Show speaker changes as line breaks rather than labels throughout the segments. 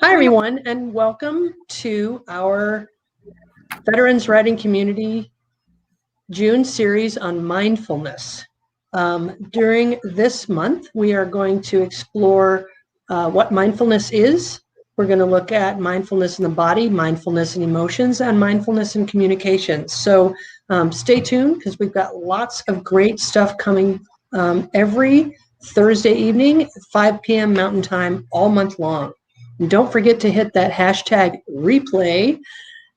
Hi, everyone, and welcome to our Veterans Writing Community June series on mindfulness. During this month, we are going to explore what mindfulness is. We're going to look at mindfulness in the body, mindfulness in emotions, and mindfulness in communications. So stay tuned because we've got lots of great stuff coming every Thursday evening, 5 p.m. Mountain Time, all month long. And don't forget to hit that hashtag replay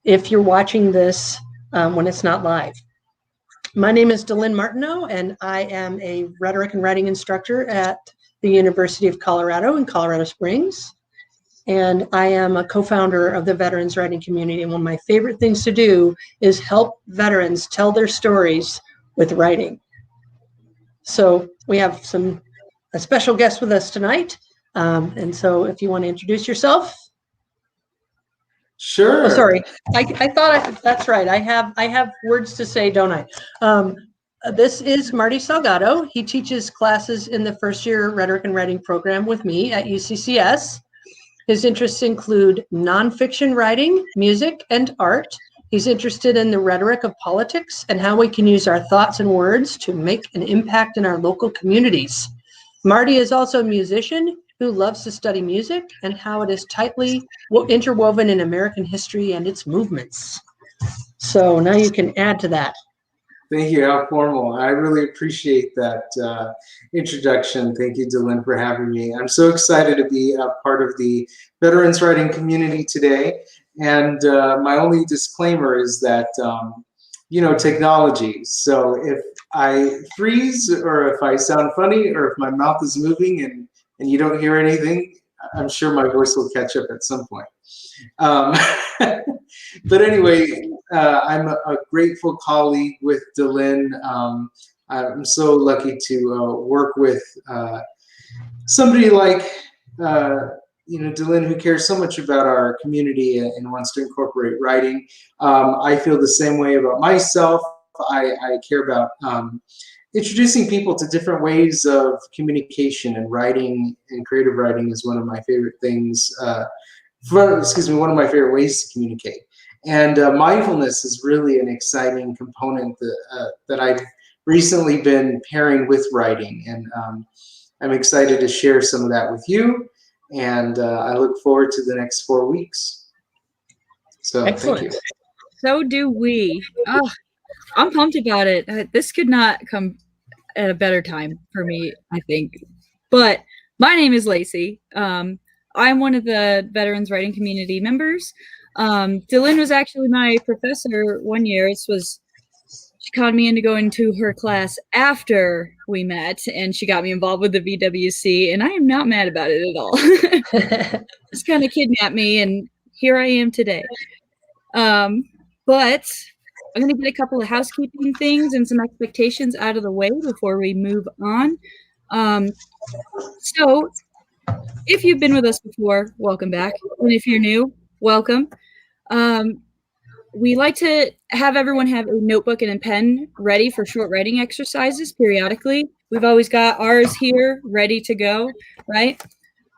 if you're watching this when it's not live. My name is Delynn Martineau, and I am a rhetoric and writing instructor at the University of Colorado in Colorado Springs. And I am a co-founder of the Veterans Writing Community. And one of my favorite things to do is help veterans tell their stories with writing. So we have a special guest with us tonight. And so if you want to introduce yourself.
Sure.
Oh, sorry. I thought that's right. I have words to say, don't I? This is Marty Salgado. He teaches classes in the first year rhetoric and writing program with me at UCCS. His interests include nonfiction writing, music, and art. He's interested in the rhetoric of politics and how we can use our thoughts and words to make an impact in our local communities. Marty is also a musician who loves to study music and how it is tightly interwoven in American history and its movements. So now you can add to that.
Thank you. How formal. I really appreciate that introduction. Thank you, Delynn, for having me. I'm so excited to be a part of the Veterans Writing community today. And my only disclaimer is that, technology. So if I freeze or if I sound funny or if my mouth is moving and you don't hear anything, I'm sure my voice will catch up at some point. But anyway, I'm a grateful colleague with Delynn. I'm so lucky to work with somebody like Delynn, who cares so much about our community and wants to incorporate writing. I feel the same way about myself. I care about introducing people to different ways of communication, and writing and creative writing is one of my favorite things. One of my favorite ways to communicate. And mindfulness is really an exciting component that I've recently been pairing with writing. And I'm excited to share some of that with you. And I look forward to the next 4 weeks. So
excellent.
Thank you.
So do we. Oh, I'm pumped about it. This could not come at a better time for me, I think. But my name is Lacey. I'm one of the Veterans Writing Community members. Delynn was actually my professor one year. She conned me into going to her class after we met, and she got me involved with the VWC, and I am not mad about it at all. Just kind of kidnapped me, and here I am today. But I'm going to get a couple of housekeeping things and some expectations out of the way before we move on. So if you've been with us before, welcome back. And if you're new, welcome. We like to have everyone have a notebook and a pen ready for short writing exercises periodically. We've always got ours here ready to go, right?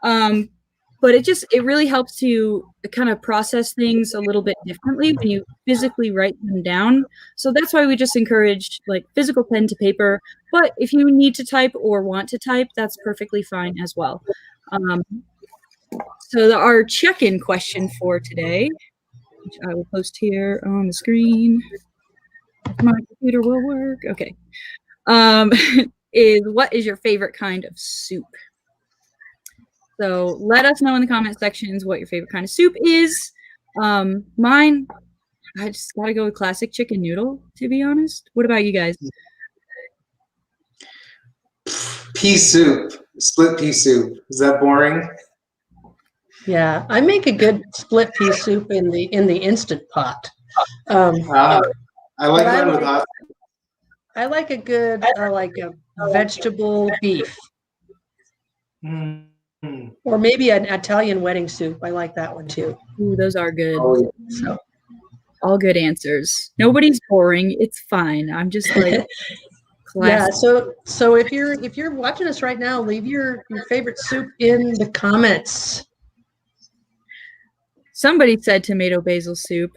But it really helps you kind of process things a little bit differently when you physically write them down. So that's why we just encourage like physical pen to paper. But if you need to type or want to type, that's perfectly fine as well. So our check-in question for today, which I will post here on the screen, if my computer will work. Okay. Is what is your favorite kind of soup? So let us know in the comment sections what your favorite kind of soup is. Mine, I just gotta go with classic chicken noodle, to be honest. What about you guys?
Pea soup, split pea soup. Is that boring?
Yeah, I make a good split pea soup in the Instant Pot.
I like mine with hot.
I like a good vegetable beef.
Mm.
Or maybe an Italian wedding soup. I like that one too.
Ooh, those are good.
Oh, yeah.
So
all good answers. Nobody's boring. It's fine. I'm just like
yeah. So if you're watching us right now, leave your favorite soup in the comments.
somebody said tomato basil soup.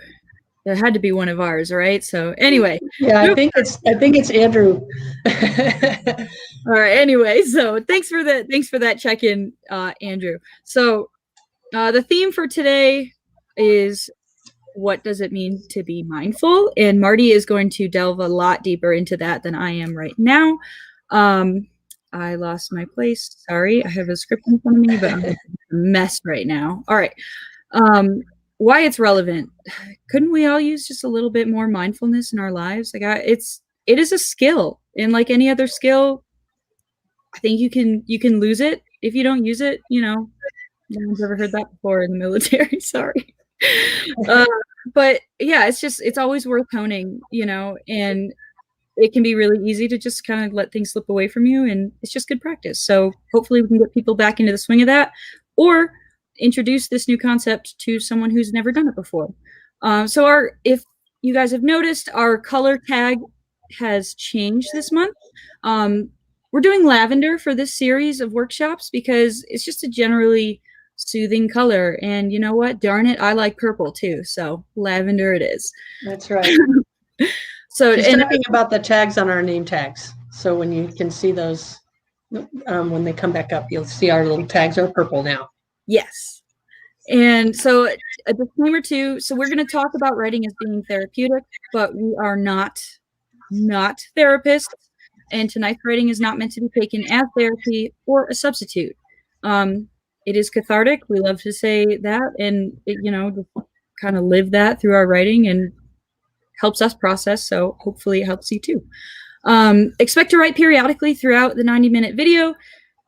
That had to be one of ours, right? So anyway.
Yeah, I think it's Andrew.
All right. Anyway, so thanks for that check-in, Andrew. So the theme for today is, what does it mean to be mindful? And Marty is going to delve a lot deeper into that than I am right now. I lost my place. Sorry, I have a script in front of me, but I'm a mess right now. All right. Why it's relevant? Couldn't we all use just a little bit more mindfulness in our lives? Like, it is a skill, and like any other skill, I think you can lose it if you don't use it. No one's ever heard that before in the military. Sorry. But yeah, it's always worth honing, and it can be really easy to just kind of let things slip away from you, and it's just good practice. So hopefully we can get people back into the swing of that, or introduce this new concept to someone who's never done it before. So if you guys have noticed, our color tag has changed this month. We're doing lavender for this series of workshops because it's just a generally soothing color. And you know what? Darn it, I like purple too. So lavender it is.
That's right.
So
She's talking about the tags on our name tags. So when you can see those, when they come back up, you'll see our little tags are purple now.
Yes. And so a disclaimer too. So we're going to talk about writing as being therapeutic, but we are not therapists. And tonight's writing is not meant to be taken as therapy or a substitute. It is cathartic. We love to say that, and just kind of live that through our writing, and helps us process. So hopefully it helps you too. Expect to write periodically throughout the 90-minute video.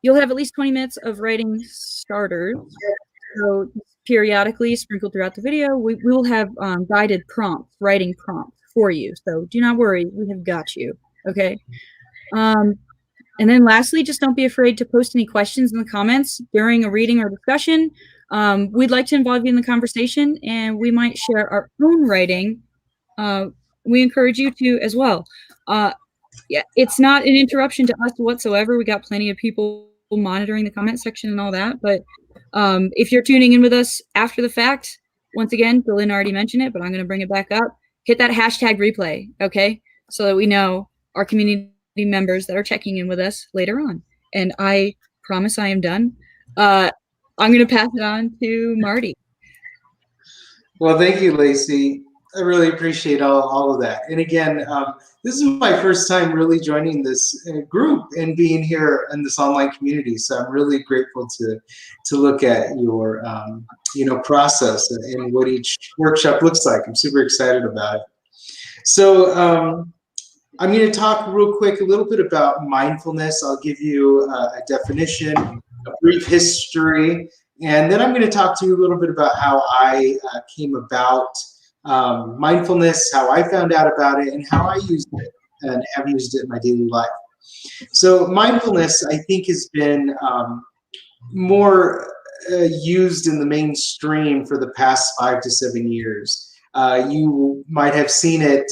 You'll have at least 20 minutes of writing starters. So periodically sprinkled throughout the video, we will have guided prompts, writing prompts for you. So do not worry, we have got you. Okay. And then lastly, just don't be afraid to post any questions in the comments during a reading or discussion. We'd like to involve you in the conversation, and we might share our own writing. We encourage you to as well. Yeah, it's not an interruption to us whatsoever. We got plenty of people monitoring the comment section and all that. But if you're tuning in with us after the fact, once again, Dylan already mentioned it, but I'm going to bring it back up. Hit that hashtag replay, okay? So that we know our community members that are checking in with us later on. And I promise I am done. I'm going to pass it on to Marty.
Well, thank you, Lacey. I really appreciate all of that. And again, this is my first time really joining this group and being here in this online community. So I'm really grateful to look at your process and what each workshop looks like. I'm super excited about it. So I'm going to talk real quick a little bit about mindfulness. I'll give you a definition, a brief history, and then I'm going to talk to you a little bit about how I came about mindfulness, how I found out about it, and how I used it and have used it in my daily life. So mindfulness, I think, has been more used in the mainstream for the past 5 to 7 years. You might have seen it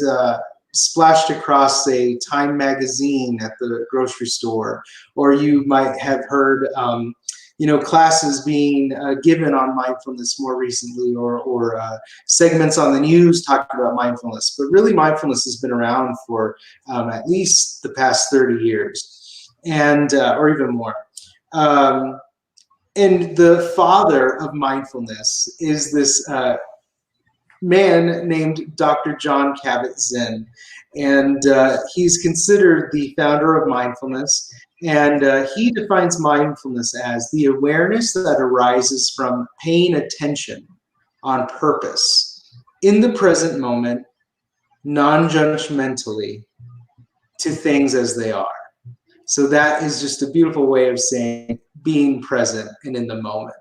splashed across a Time magazine at the grocery store, or you might have heard classes being given on mindfulness more recently, or segments on the news talking about mindfulness. But really, mindfulness has been around for at least the past 30 years, and or even more. And the father of mindfulness is this man named Dr. John Kabat-Zinn, and he's considered the founder of mindfulness. And he defines mindfulness as the awareness that arises from paying attention on purpose in the present moment, non-judgmentally, to things as they are. So that is just a beautiful way of saying being present and in the moment.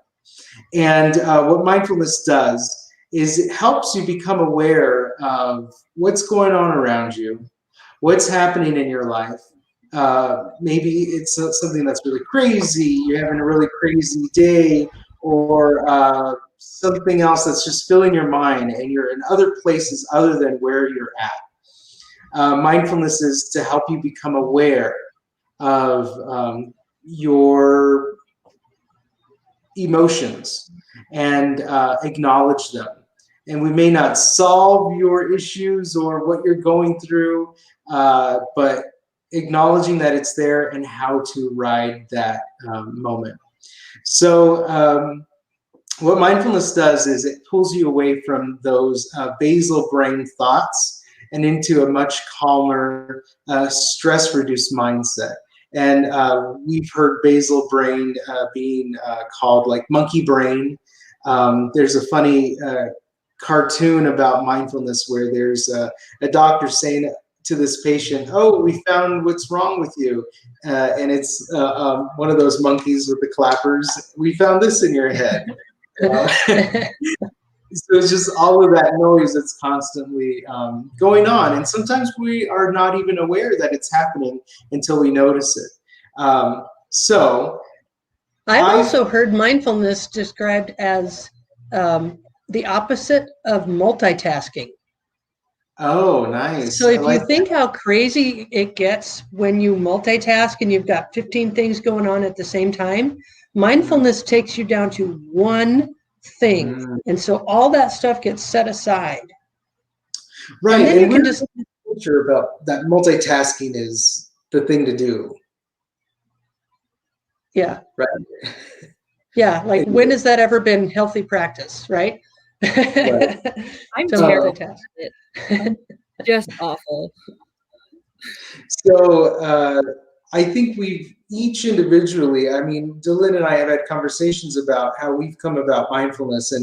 And what mindfulness does is it helps you become aware of what's going on around you, what's happening in your life. Maybe it's something that's really crazy, you're having a really crazy day, or something else that's just filling your mind and you're in other places other than where you're at. Mindfulness is to help you become aware of your emotions and acknowledge them. And we may not solve your issues or what you're going through, but acknowledging that it's there and how to ride that moment. So what mindfulness does is it pulls you away from those basal brain thoughts and into a much calmer, stress-reduced mindset. And we've heard basal brain being called like monkey brain. There's a funny cartoon about mindfulness where there's a doctor saying to this patient, "Oh, we found what's wrong with you," and it's one of those monkeys with the clappers. "We found this in your head." So it's just all of that noise that's constantly going on, and sometimes we are not even aware that it's happening until we notice it. So
I've also heard mindfulness described as the opposite of multitasking.
Oh, nice.
So if you think how crazy it gets when you multitask and you've got 15 things going on at the same time, mindfulness takes you down to one thing. And so all that stuff gets set aside.
Right.
And then you can just
sure about that multitasking is the thing to do.
Yeah.
Right.
Yeah. Like when has that ever been healthy practice, right?
Right. I'm terrible at it. Just awful.
So I think we've each individually, I mean, Dylan and I have had conversations about how we've come about mindfulness,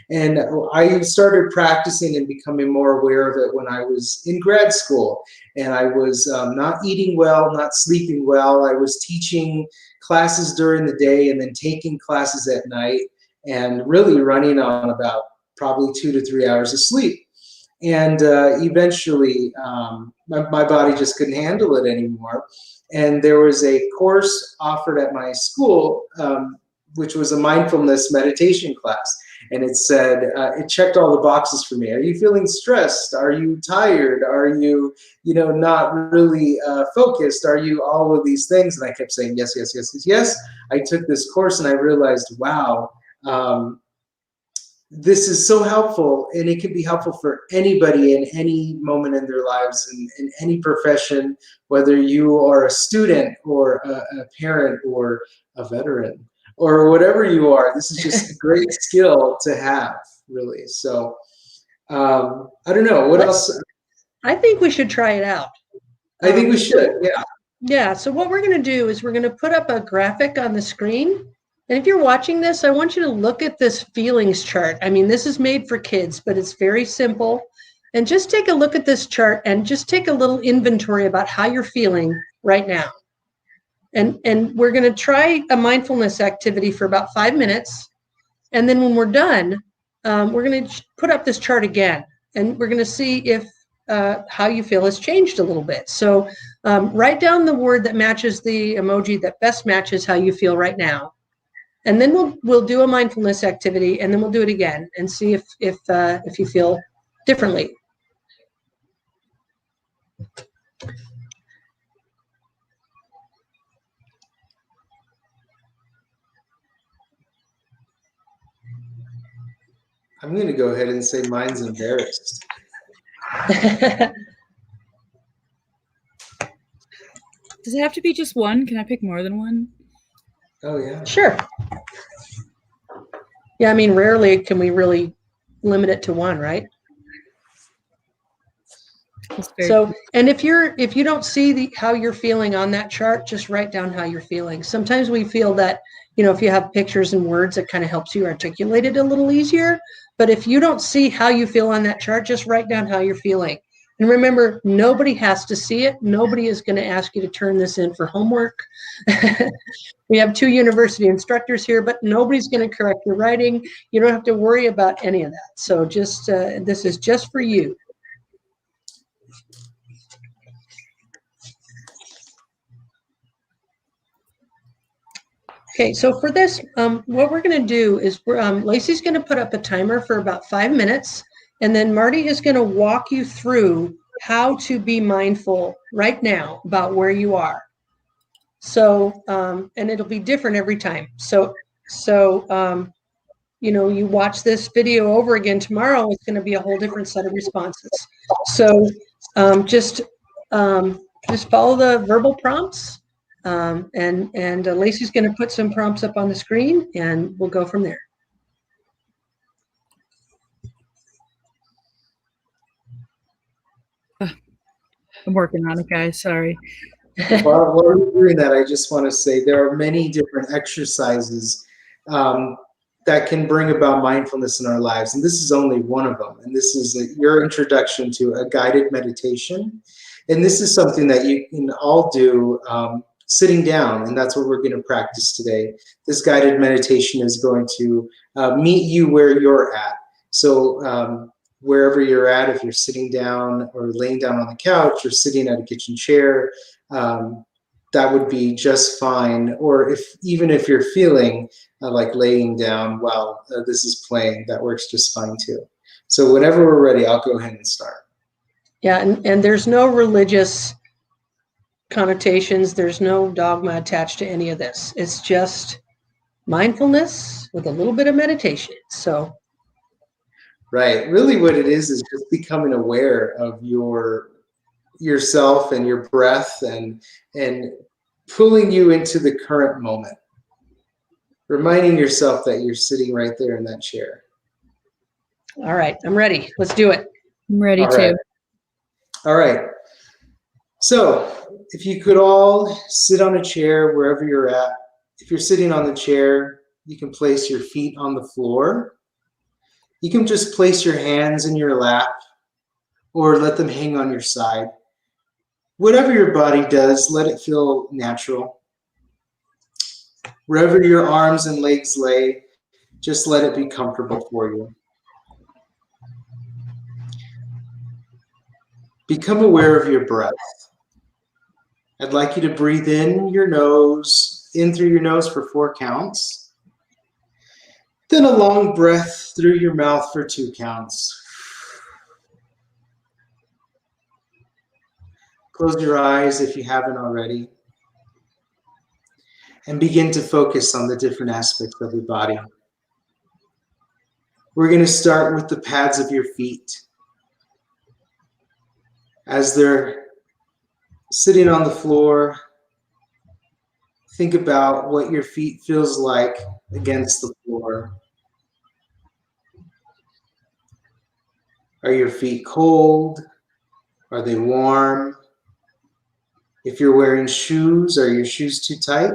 and I started practicing and becoming more aware of it when I was in grad school, and I was not eating well, not sleeping well. I was teaching classes during the day and then taking classes at night, and really running on about probably 2 to 3 hours of sleep. And eventually, my body just couldn't handle it anymore. And there was a course offered at my school, which was a mindfulness meditation class. And it said, it checked all the boxes for me. Are you feeling stressed? Are you tired? Are you, not really focused? Are you all of these things? And I kept saying, yes, yes, yes, yes, yes. I took this course and I realized, wow, this is so helpful, and it can be helpful for anybody in any moment in their lives, in any profession, whether you are a student or a parent or a veteran or whatever you are. This is just a great skill to have, really. So I don't know. What else?
I think we should try it out.
I think we should, yeah.
Yeah, so what we're going to do is we're going to put up a graphic on the screen. And if you're watching this, I want you to look at this feelings chart. I mean, this is made for kids, but it's very simple. And just take a look at this chart and just take a little inventory about how you're feeling right now. And we're going to try a mindfulness activity for about 5 minutes. And then when we're done, we're going to put up this chart again. And we're going to see if how you feel has changed a little bit. So write down the word that matches the emoji that best matches how you feel right now. And then we'll do a mindfulness activity, and then we'll do it again and see if you feel differently.
I'm going to go ahead and say mine's embarrassed.
Does it have to be just one? Can I pick more than one?
Oh, yeah.
Sure. Yeah, I mean, rarely can we really limit it to one, right? So, and if you don't see how you're feeling on that chart, just write down how you're feeling. Sometimes we feel that, if you have pictures and words, it kind of helps you articulate it a little easier. But if you don't see how you feel on that chart, just write down how you're feeling. And remember, nobody has to see it. Nobody is going to ask you to turn this in for homework. We have 2 university instructors here, but nobody's going to correct your writing. You don't have to worry about any of that. So just this is just for you. Okay, so for this, what we're going to do is Lacey's going to put up a timer for about 5 minutes, and then Marty is going to walk you through how to be mindful right now about where you are. So, and it'll be different every time. So So, you watch this video over again tomorrow, it's going to be a whole different set of responses. So just follow the verbal prompts, and Lacey's going to put some prompts up on the screen, and we'll go from there.
I'm working on it, guys. Sorry.
While we're doing that, I just want to say there are many different exercises that can bring about mindfulness in our lives, and this is only one of them. And this is your introduction to a guided meditation, and this is something that you can all do sitting down, and that's what we're going to practice today. This guided meditation is going to meet you where you're at. So wherever you're at, if you're sitting down or laying down on the couch or sitting at a kitchen chair, that would be just fine. Or even if you're feeling like laying down while this is playing, that works just fine too. So whenever we're ready, I'll go ahead and start.
Yeah, and there's no religious connotations. There's no dogma attached to any of this. It's just mindfulness with a little bit of meditation. So,
right. Really what it is just becoming aware of yourself and your breath and pulling you into the current moment. Reminding yourself that you're sitting right there in that chair.
All right, I'm ready. Let's do it.
I'm ready too.
All right. So if you could all sit on a chair wherever you're at. If you're sitting on the chair, you can place your feet on the floor. You can just place your hands in your lap or let them hang on your side. Whatever your body does, let it feel natural. Wherever your arms and legs lay, just let it be comfortable for you. Become aware of your breath. I'd like you to breathe in through your nose for 4 counts. Then a long breath through your mouth for 2 counts. Close your eyes if you haven't already. And begin to focus on the different aspects of your body. We're going to start with the pads of your feet. As they're sitting on the floor, think about what your feet feels like against the floor. Are your feet cold? Are they warm? If you're wearing shoes, are your shoes too tight?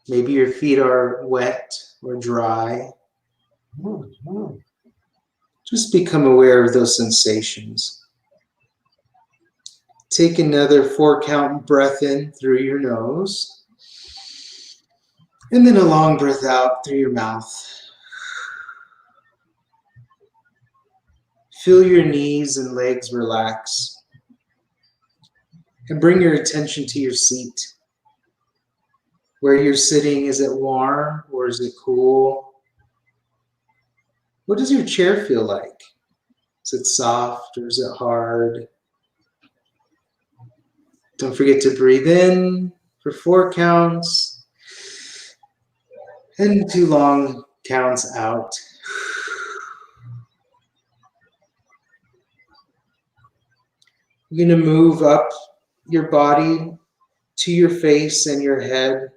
Maybe your feet are wet or dry. Just become aware of those sensations. Take another 4-count breath in through your nose. And then a long breath out through your mouth. Feel your knees and legs relax. And bring your attention to your seat. Where you're sitting, is it warm or is it cool? What does your chair feel like? Is it soft or is it hard? Don't forget to breathe in for 4 counts and 2 long counts out. You're going to move up your body to your face and your head.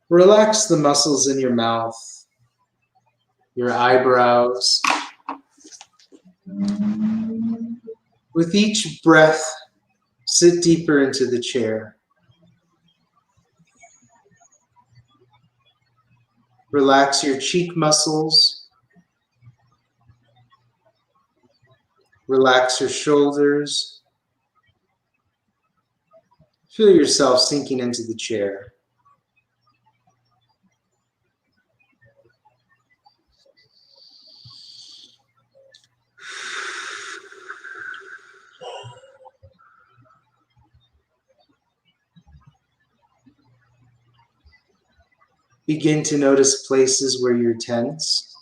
Relax the muscles in your mouth, your eyebrows. With each breath, sit deeper into the chair. Relax your cheek muscles. Relax your shoulders. Feel yourself sinking into the chair. Begin to notice places where you're tense.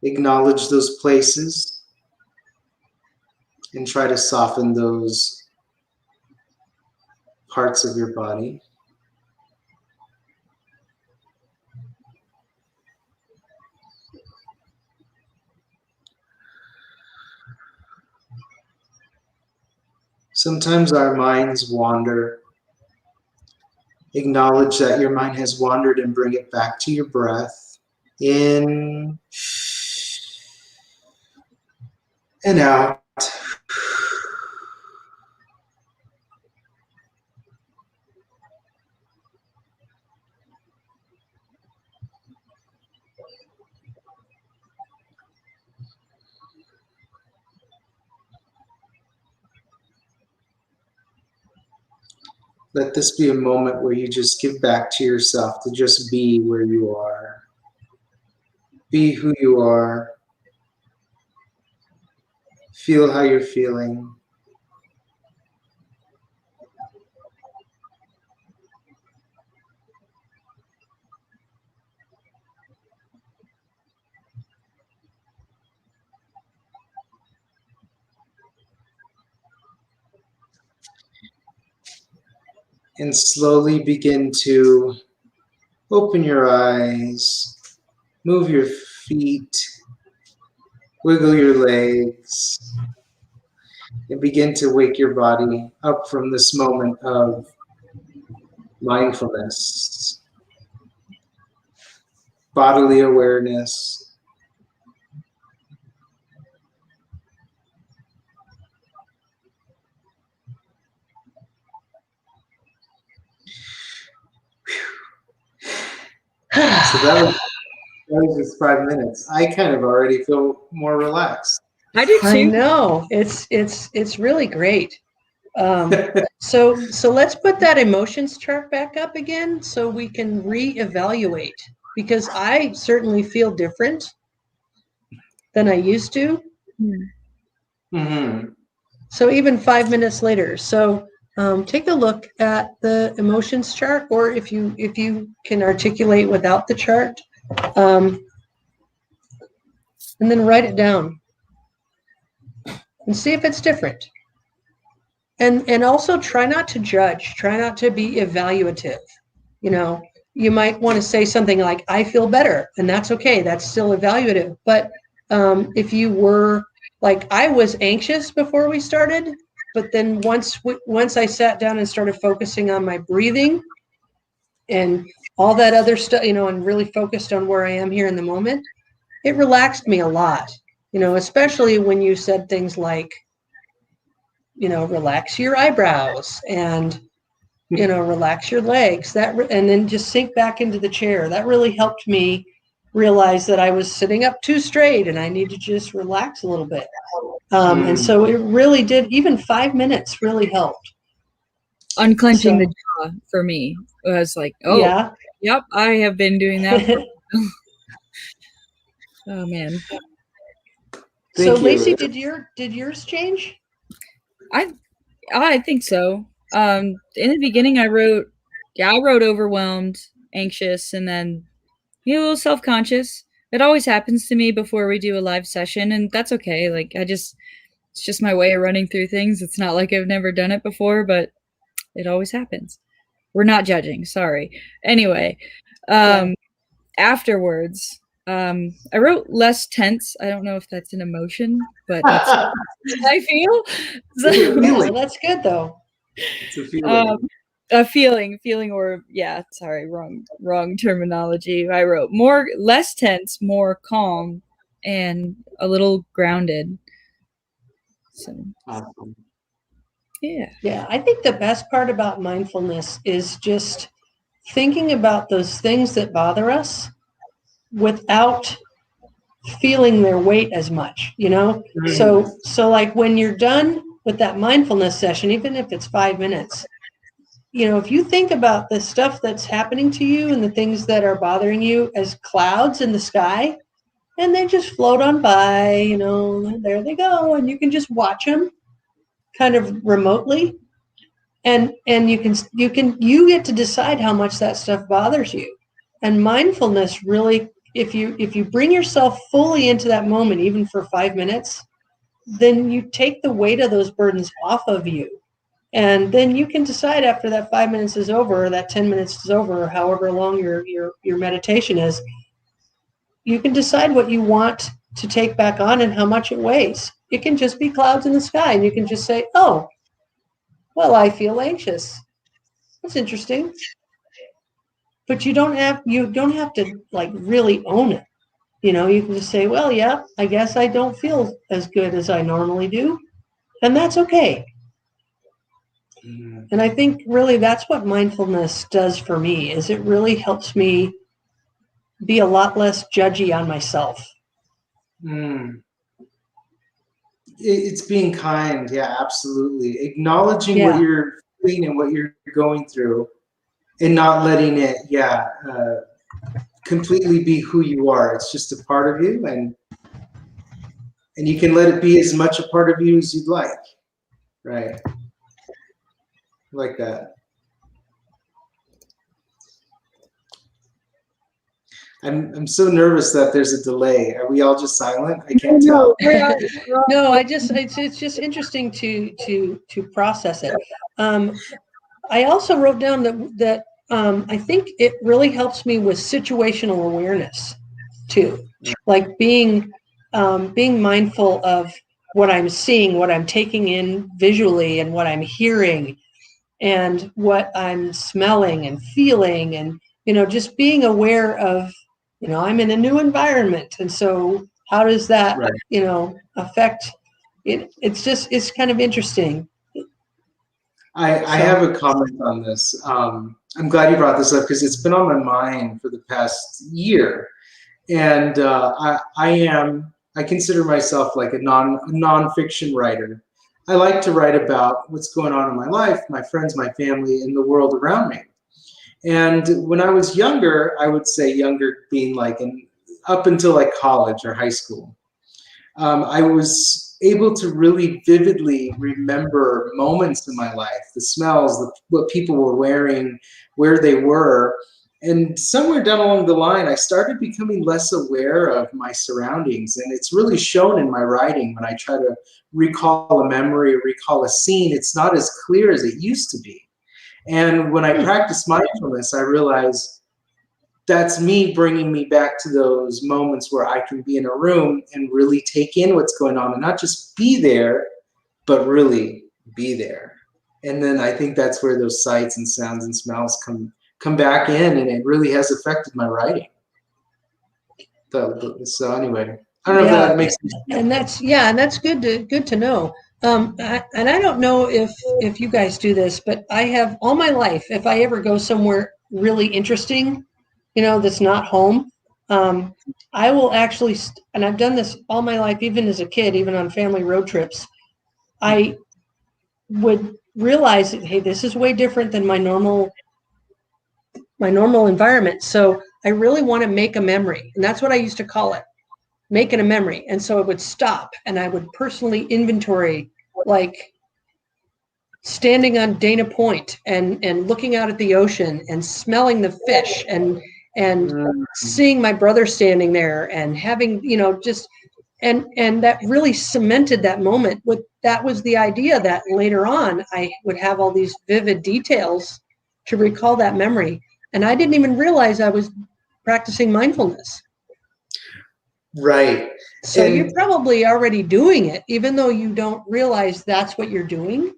Acknowledge those places and try to soften those parts of your body. Sometimes our minds wander. Acknowledge that your mind has wandered and bring it back to your breath. In and out. Let this be a moment where you just give back to yourself to just be where you are. Be who you are. Feel how you're feeling. And slowly begin to open your eyes, move your feet, wiggle your legs, and begin to wake your body up from this moment of mindfulness, bodily awareness. So that was just 5 minutes. I kind of already feel more relaxed.
I do too.
I know it's really great. So let's put that emotions chart back up again so we can reevaluate, because I certainly feel different than I used to.
Mm-hmm.
So even 5 minutes later. So take a look at the emotions chart, or if you can articulate without the chart, and then write it down and see if it's different. And also try not to judge, try not to be evaluative. You know, you might want to say something like, I feel better, and that's okay. That's still evaluative. But if you were like, I was anxious before we started, but then once I sat down and started focusing on my breathing and all that other stuff, you know, and really focused on where I am here in the moment, it relaxed me a lot, you know, especially when you said things like, you know, relax your eyebrows and, you know, relax your legs, and then just sink back into the chair. That really helped me realize that I was sitting up too straight and I need to just relax a little bit. And so it really did, even 5 minutes really helped.
Unclenching the jaw for me was like, oh, yeah. Yep, I have been doing that. Oh, man.
So Lacey, did yours change?
I think so. In the beginning, I wrote overwhelmed, anxious, and then a little self-conscious. It always happens to me before we do a live session, and that's okay. Like, it's just my way of running through things. It's not like I've never done it before, but it always happens. We're not judging. Sorry. Anyway, afterwards, I wrote less tense. I don't know if that's an emotion, but that's I feel. So,
well, that's good though.
It's a feeling.
A feeling, or sorry, wrong terminology. I wrote less tense, more calm, and a little grounded. So,
awesome.
Yeah. I think the best part about mindfulness is just thinking about those things that bother us without feeling their weight as much, you know? Mm-hmm. So like when you're done with that mindfulness session, even if it's 5 minutes, you know, if you think about the stuff that's happening to you and the things that are bothering you as clouds in the sky, and they just float on by, you know, there they go, and you can just watch them kind of remotely, and you get to decide how much that stuff bothers you. And mindfulness really, if you bring yourself fully into that moment, even for 5 minutes, then you take the weight of those burdens off of you. And then you can decide after that 5 minutes is over, or that 10 minutes is over, or however long your meditation is, you can decide what you want to take back on and how much it weighs. It can just be clouds in the sky, and you can just say, oh, well, I feel anxious. That's interesting. But you don't have to like really own it. You know, you can just say, well, yeah, I guess I don't feel as good as I normally do. And that's okay. And I think really that's what mindfulness does for me, is it really helps me be a lot less judgy on myself.
It's being kind. Yeah, absolutely. Acknowledging what you're feeling and what you're going through, and not letting it, completely be who you are. It's just a part of you, and you can let it be as much a part of you as you'd like. Right. Like that. I'm so nervous that there's a delay. Are we all just silent? I can't tell.
No, it's just interesting to process it. I also wrote down that I think it really helps me with situational awareness too, like being mindful of what I'm seeing, what I'm taking in visually, and what I'm hearing, and what I'm smelling and feeling, and just being aware of, I'm in a new environment, and so how does that affect it? It's kind of interesting.
I have a comment on this. I'm glad you brought this up because it's been on my mind for the past year, and I consider myself like a nonfiction writer. I like to write about what's going on in my life, my friends, my family, and the world around me. And when I was younger, I would say younger being like up until like college or high school, I was able to really vividly remember moments in my life, the smells, what people were wearing, where they were. And somewhere down along the line, I started becoming less aware of my surroundings. And it's really shown in my writing when I try to recall a memory or recall a scene. It's not as clear as it used to be. And when I practice mindfulness, I realize that's me bringing me back to those moments where I can be in a room and really take in what's going on and not just be there, but really be there. And then I think that's where those sights and sounds and smells come back in, and it really has affected my writing. So anyway, I don't know if that makes sense.
And that's good to know. And I don't know if you guys do this, but I have all my life, if I ever go somewhere really interesting, that's not home, I will actually, and I've done this all my life, even as a kid, even on family road trips, I would realize that, hey, this is way different than my normal environment. So I really want to make a memory. And that's what I used to call it, making a memory. And so I would stop and I would personally inventory, like standing on Dana Point and looking out at the ocean and smelling the fish and seeing my brother standing there and having, just, and that really cemented that moment. That was the idea, that later on I would have all these vivid details to recall that memory. And I didn't even realize I was practicing mindfulness.
Right.
So you're probably already doing it, even though you don't realize that's what you're doing.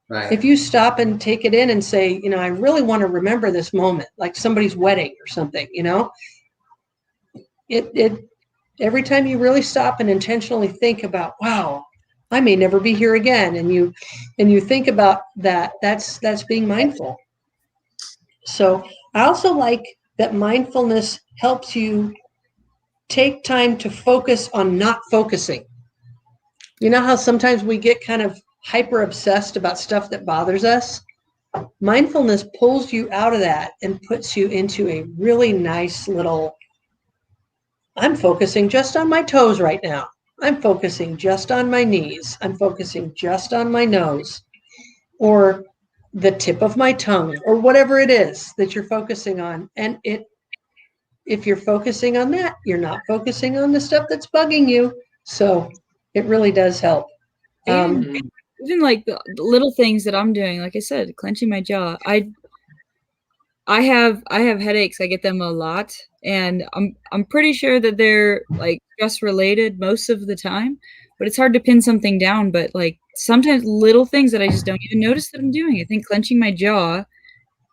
Right.
If you stop and take it in and say, I really want to remember this moment, like somebody's wedding or something, it every time you really stop and intentionally think about, wow, I may never be here again, and you think about that, that's being mindful. So I also like that mindfulness helps you take time to focus on not focusing. You know how sometimes we get kind of hyper obsessed about stuff that bothers us? Mindfulness pulls you out of that and puts you into a really nice little, I'm focusing just on my toes right now. I'm focusing just on my knees. I'm focusing just on my nose, or the tip of my tongue, or whatever it is that you're focusing on. And if you're focusing on that, you're not focusing on the stuff that's bugging you. So it really does help.
Even like the little things that I'm doing, like I said, clenching my jaw. I have headaches. I get them a lot, and I'm pretty sure that they're like stress related most of the time. but it's hard to pin something down. But like sometimes little things that I just don't even notice that I'm doing. I think clenching my jaw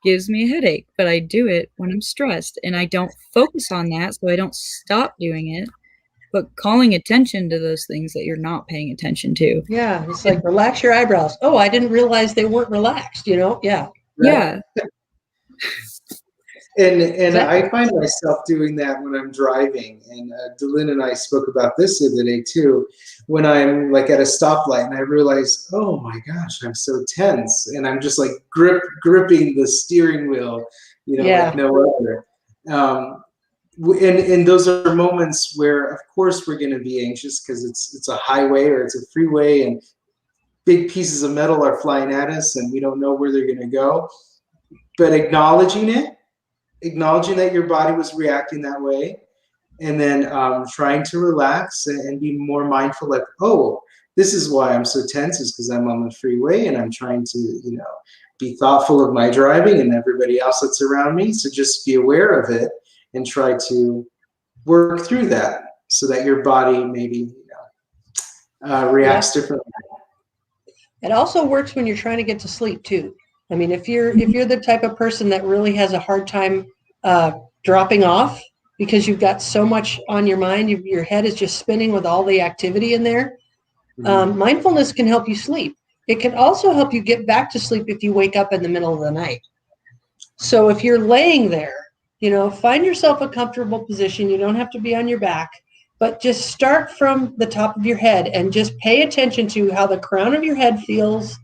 gives me a headache, but I do it when I'm stressed, and I don't focus on that, so I don't stop doing it. But calling attention to those things that you're not paying attention to.
Yeah, it's like relax your eyebrows. Oh, I didn't realize they weren't relaxed, you know? Yeah.
Yeah.
And
Exactly.
I find myself doing that when I'm driving. And Delin and I spoke about this the other day too. When I'm like at a stoplight and I realize, oh my gosh, I'm so tense, and I'm just like gripping the steering wheel, you know,
Yeah.
like no other. And those are moments where, of course, we're going to be anxious because it's a highway or it's a freeway, and big pieces of metal are flying at us, and we don't know where they're going to go. But acknowledging that your body was reacting that way, and then trying to relax and be more mindful, like, oh, this is why I'm so tense, is because I'm on the freeway and I'm trying to, you know, be thoughtful of my driving and everybody else that's around me. So just be aware of it and try to work through that so that your body maybe, you know, reacts differently.
It also works when you're trying to get to sleep too. I mean, if you're the type of person that really has a hard time dropping off because you've got so much on your mind, your head is just spinning with all the activity in there, mindfulness can help you sleep. It can also help you get back to sleep if you wake up in the middle of the night. So if you're laying there, you know, find yourself a comfortable position. You don't have to be on your back, but just start from the top of your head and just pay attention to how the crown of your head feels.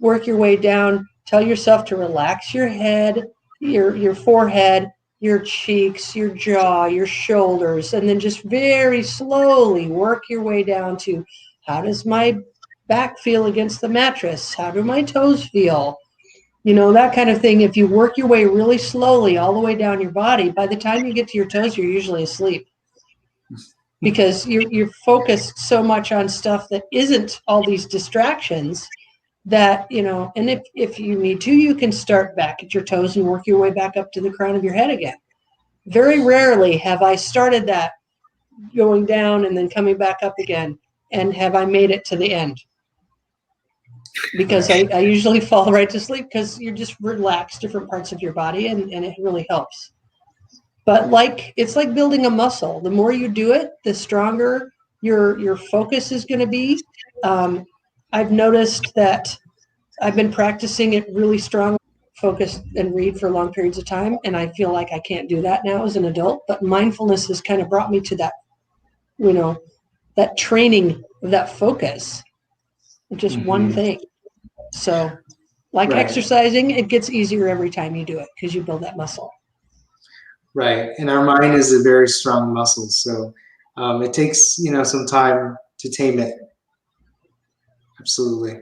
Work your way down. Tell yourself to relax your head, your forehead, your cheeks, your jaw, your shoulders, and then just very slowly work your way down to how does my back feel against the mattress? How do my toes feel? You know, that kind of thing. If you work your way really slowly all the way down your body, by the time you get to your toes, you're usually asleep because you're focused so much on stuff that isn't all these distractions that, you know, and if you need to, you can start back at your toes and work your way back up to the crown of your head again. Very rarely have I started that going down and then coming back up again, and have I made it to the end. Because I usually fall right to sleep because you just relax different parts of your body, and it really helps. But like it's like building a muscle. The more you do it, the stronger your focus is going to be. I've noticed that I've been practicing it really strong, focus and read for long periods of time, and I feel like I can't do that now as an adult. But mindfulness has kind of brought me to that, you know, that training of that focus, just one thing. So like exercising, it gets easier every time you do it because you build that muscle.
Right. And our mind is a very strong muscle. So it takes, you know, some time to tame it. Absolutely.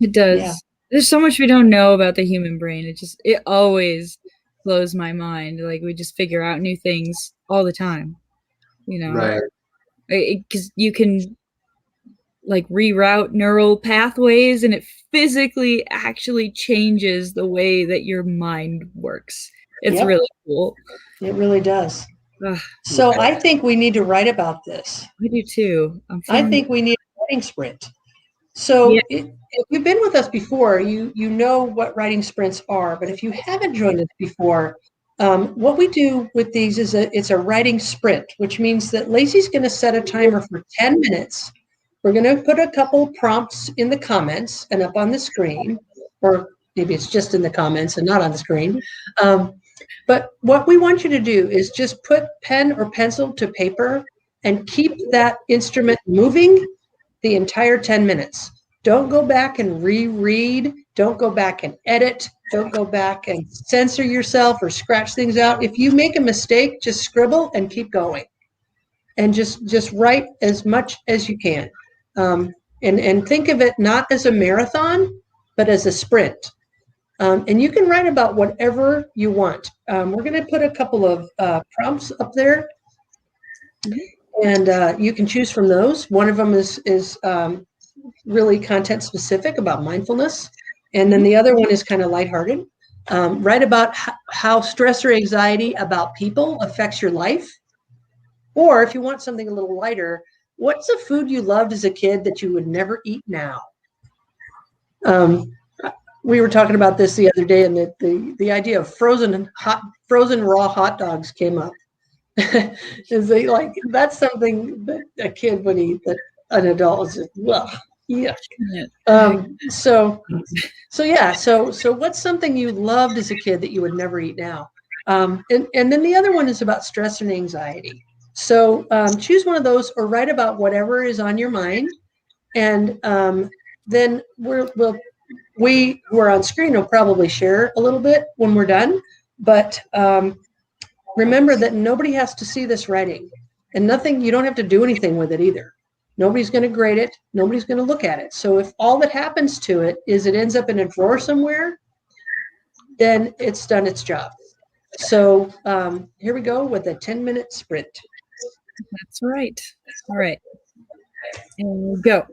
It does.
Yeah.
There's so much we don't know about the human brain. It always blows my mind. Like we just figure out new things all the time, you know?
Right.
Because you can like reroute neural pathways, and it physically actually changes the way that your mind works. It's really cool.
It really does. So I think we need to write about this.
I do too.
I think we need a writing sprint. So if you've been with us before, you know what writing sprints are. But if you haven't joined us before, what we do with these is it's a writing sprint, which means that Lacey's going to set a timer for 10 minutes. We're going to put a couple prompts in the comments and up on the screen, or maybe it's just in the comments and not on the screen. But what we want you to do is just put pen or pencil to paper and keep that instrument moving the entire 10 minutes. Don't go back and reread. Don't go back and edit. Don't go back and censor yourself or scratch things out. If you make a mistake, just scribble and keep going. And just write as much as you can. And think of it not as a marathon, but as a sprint. And you can write about whatever you want. We're going to put a couple of prompts up there, and you can choose from those. One of them is really content specific about mindfulness, and then the other one is kind of lighthearted. Write about how stress or anxiety about people affects your life. Or if you want something a little lighter, what's a food you loved as a kid that you would never eat now? We were talking about this the other day, and the idea of frozen raw hot dogs came up. Is they like that's something that a kid would eat that an adult is well, yeah. So what's something you loved as a kid that you would never eat now? And then the other one is about stress and anxiety. So choose one of those or write about whatever is on your mind. And then we who are on screen will probably share a little bit when we're done. But remember that nobody has to see this writing, and you don't have to do anything with it either. Nobody's going to grade it. Nobody's going to look at it. So if all that happens to it is it ends up in a drawer somewhere, then it's done its job. So here we go with a 10-minute sprint.
That's right. All right. And go.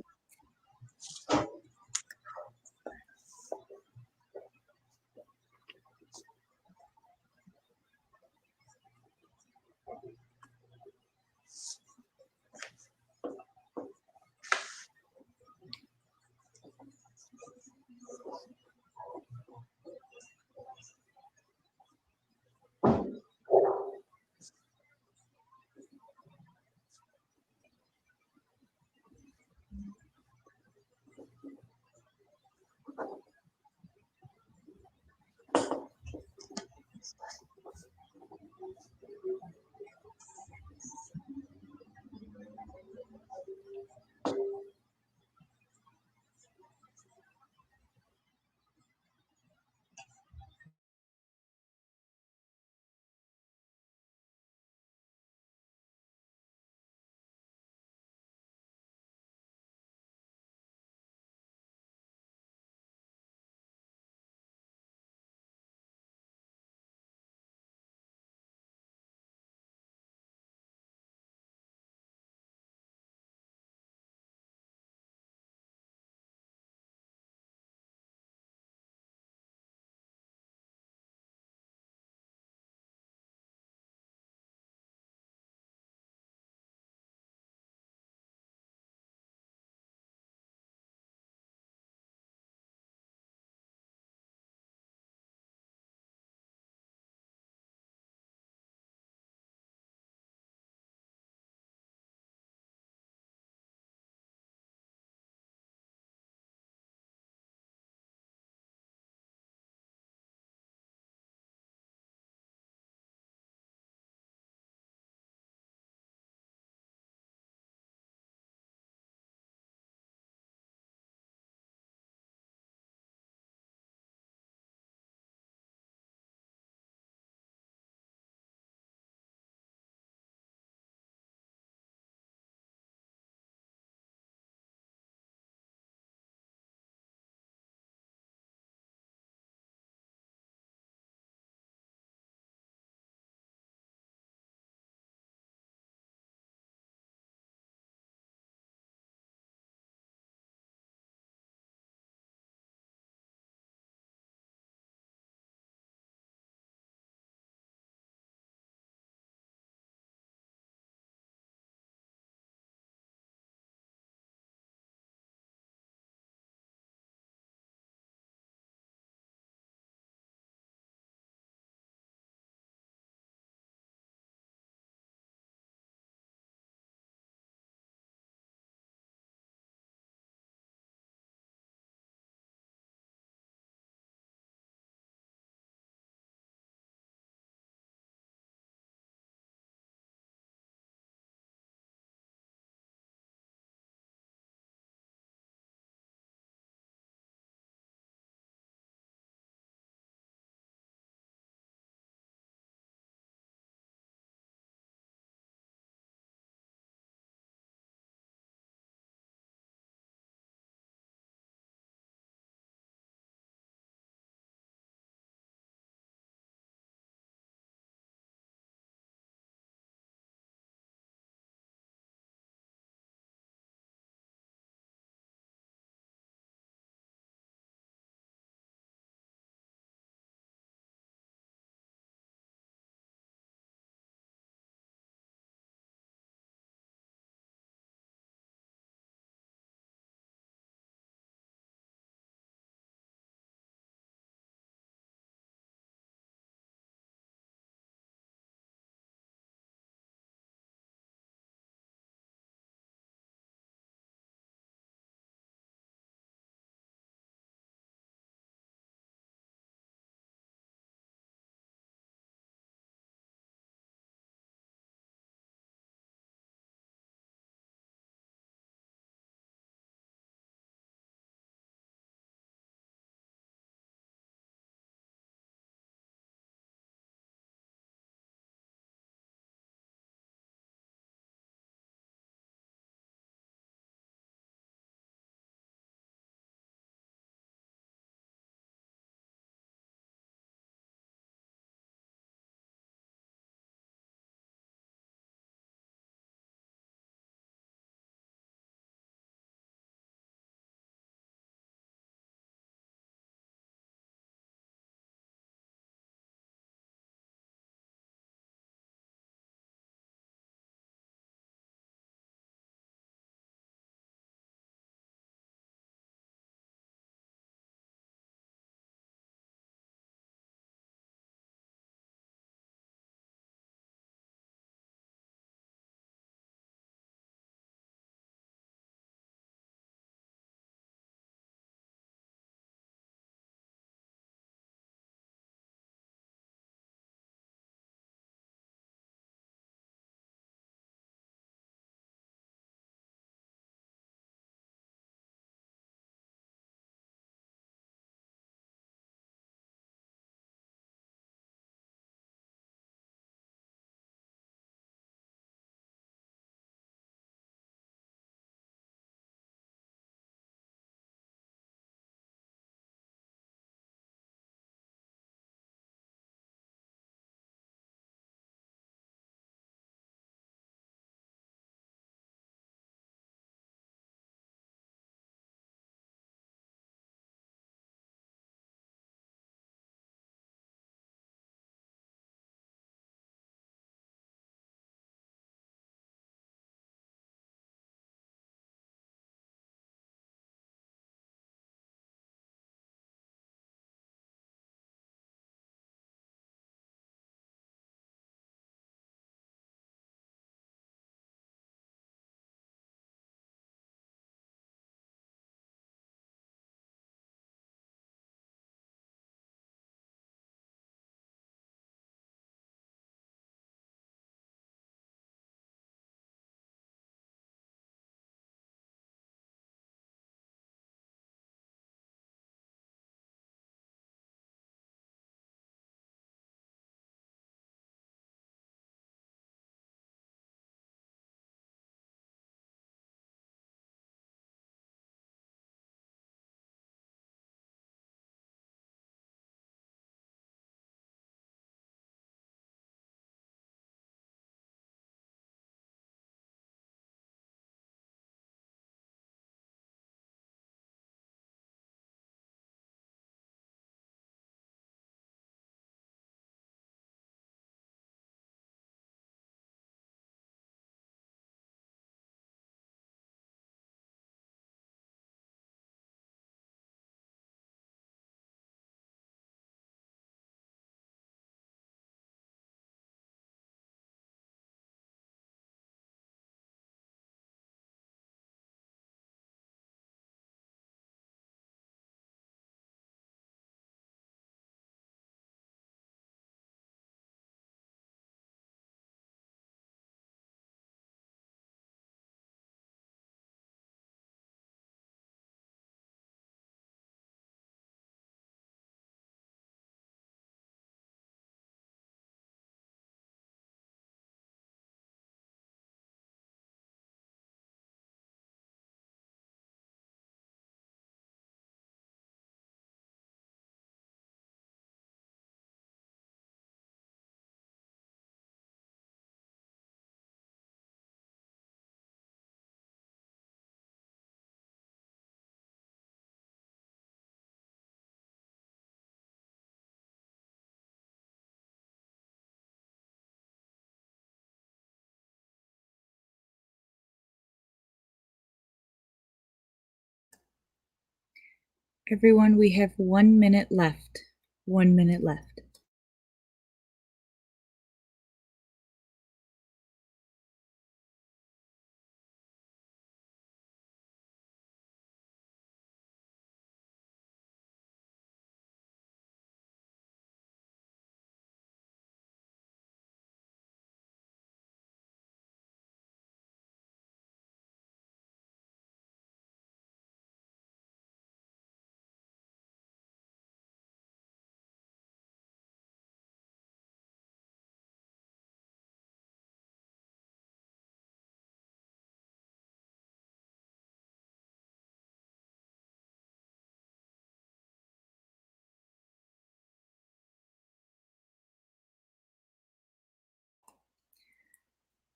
Everyone, we have 1 minute left. 1 minute left.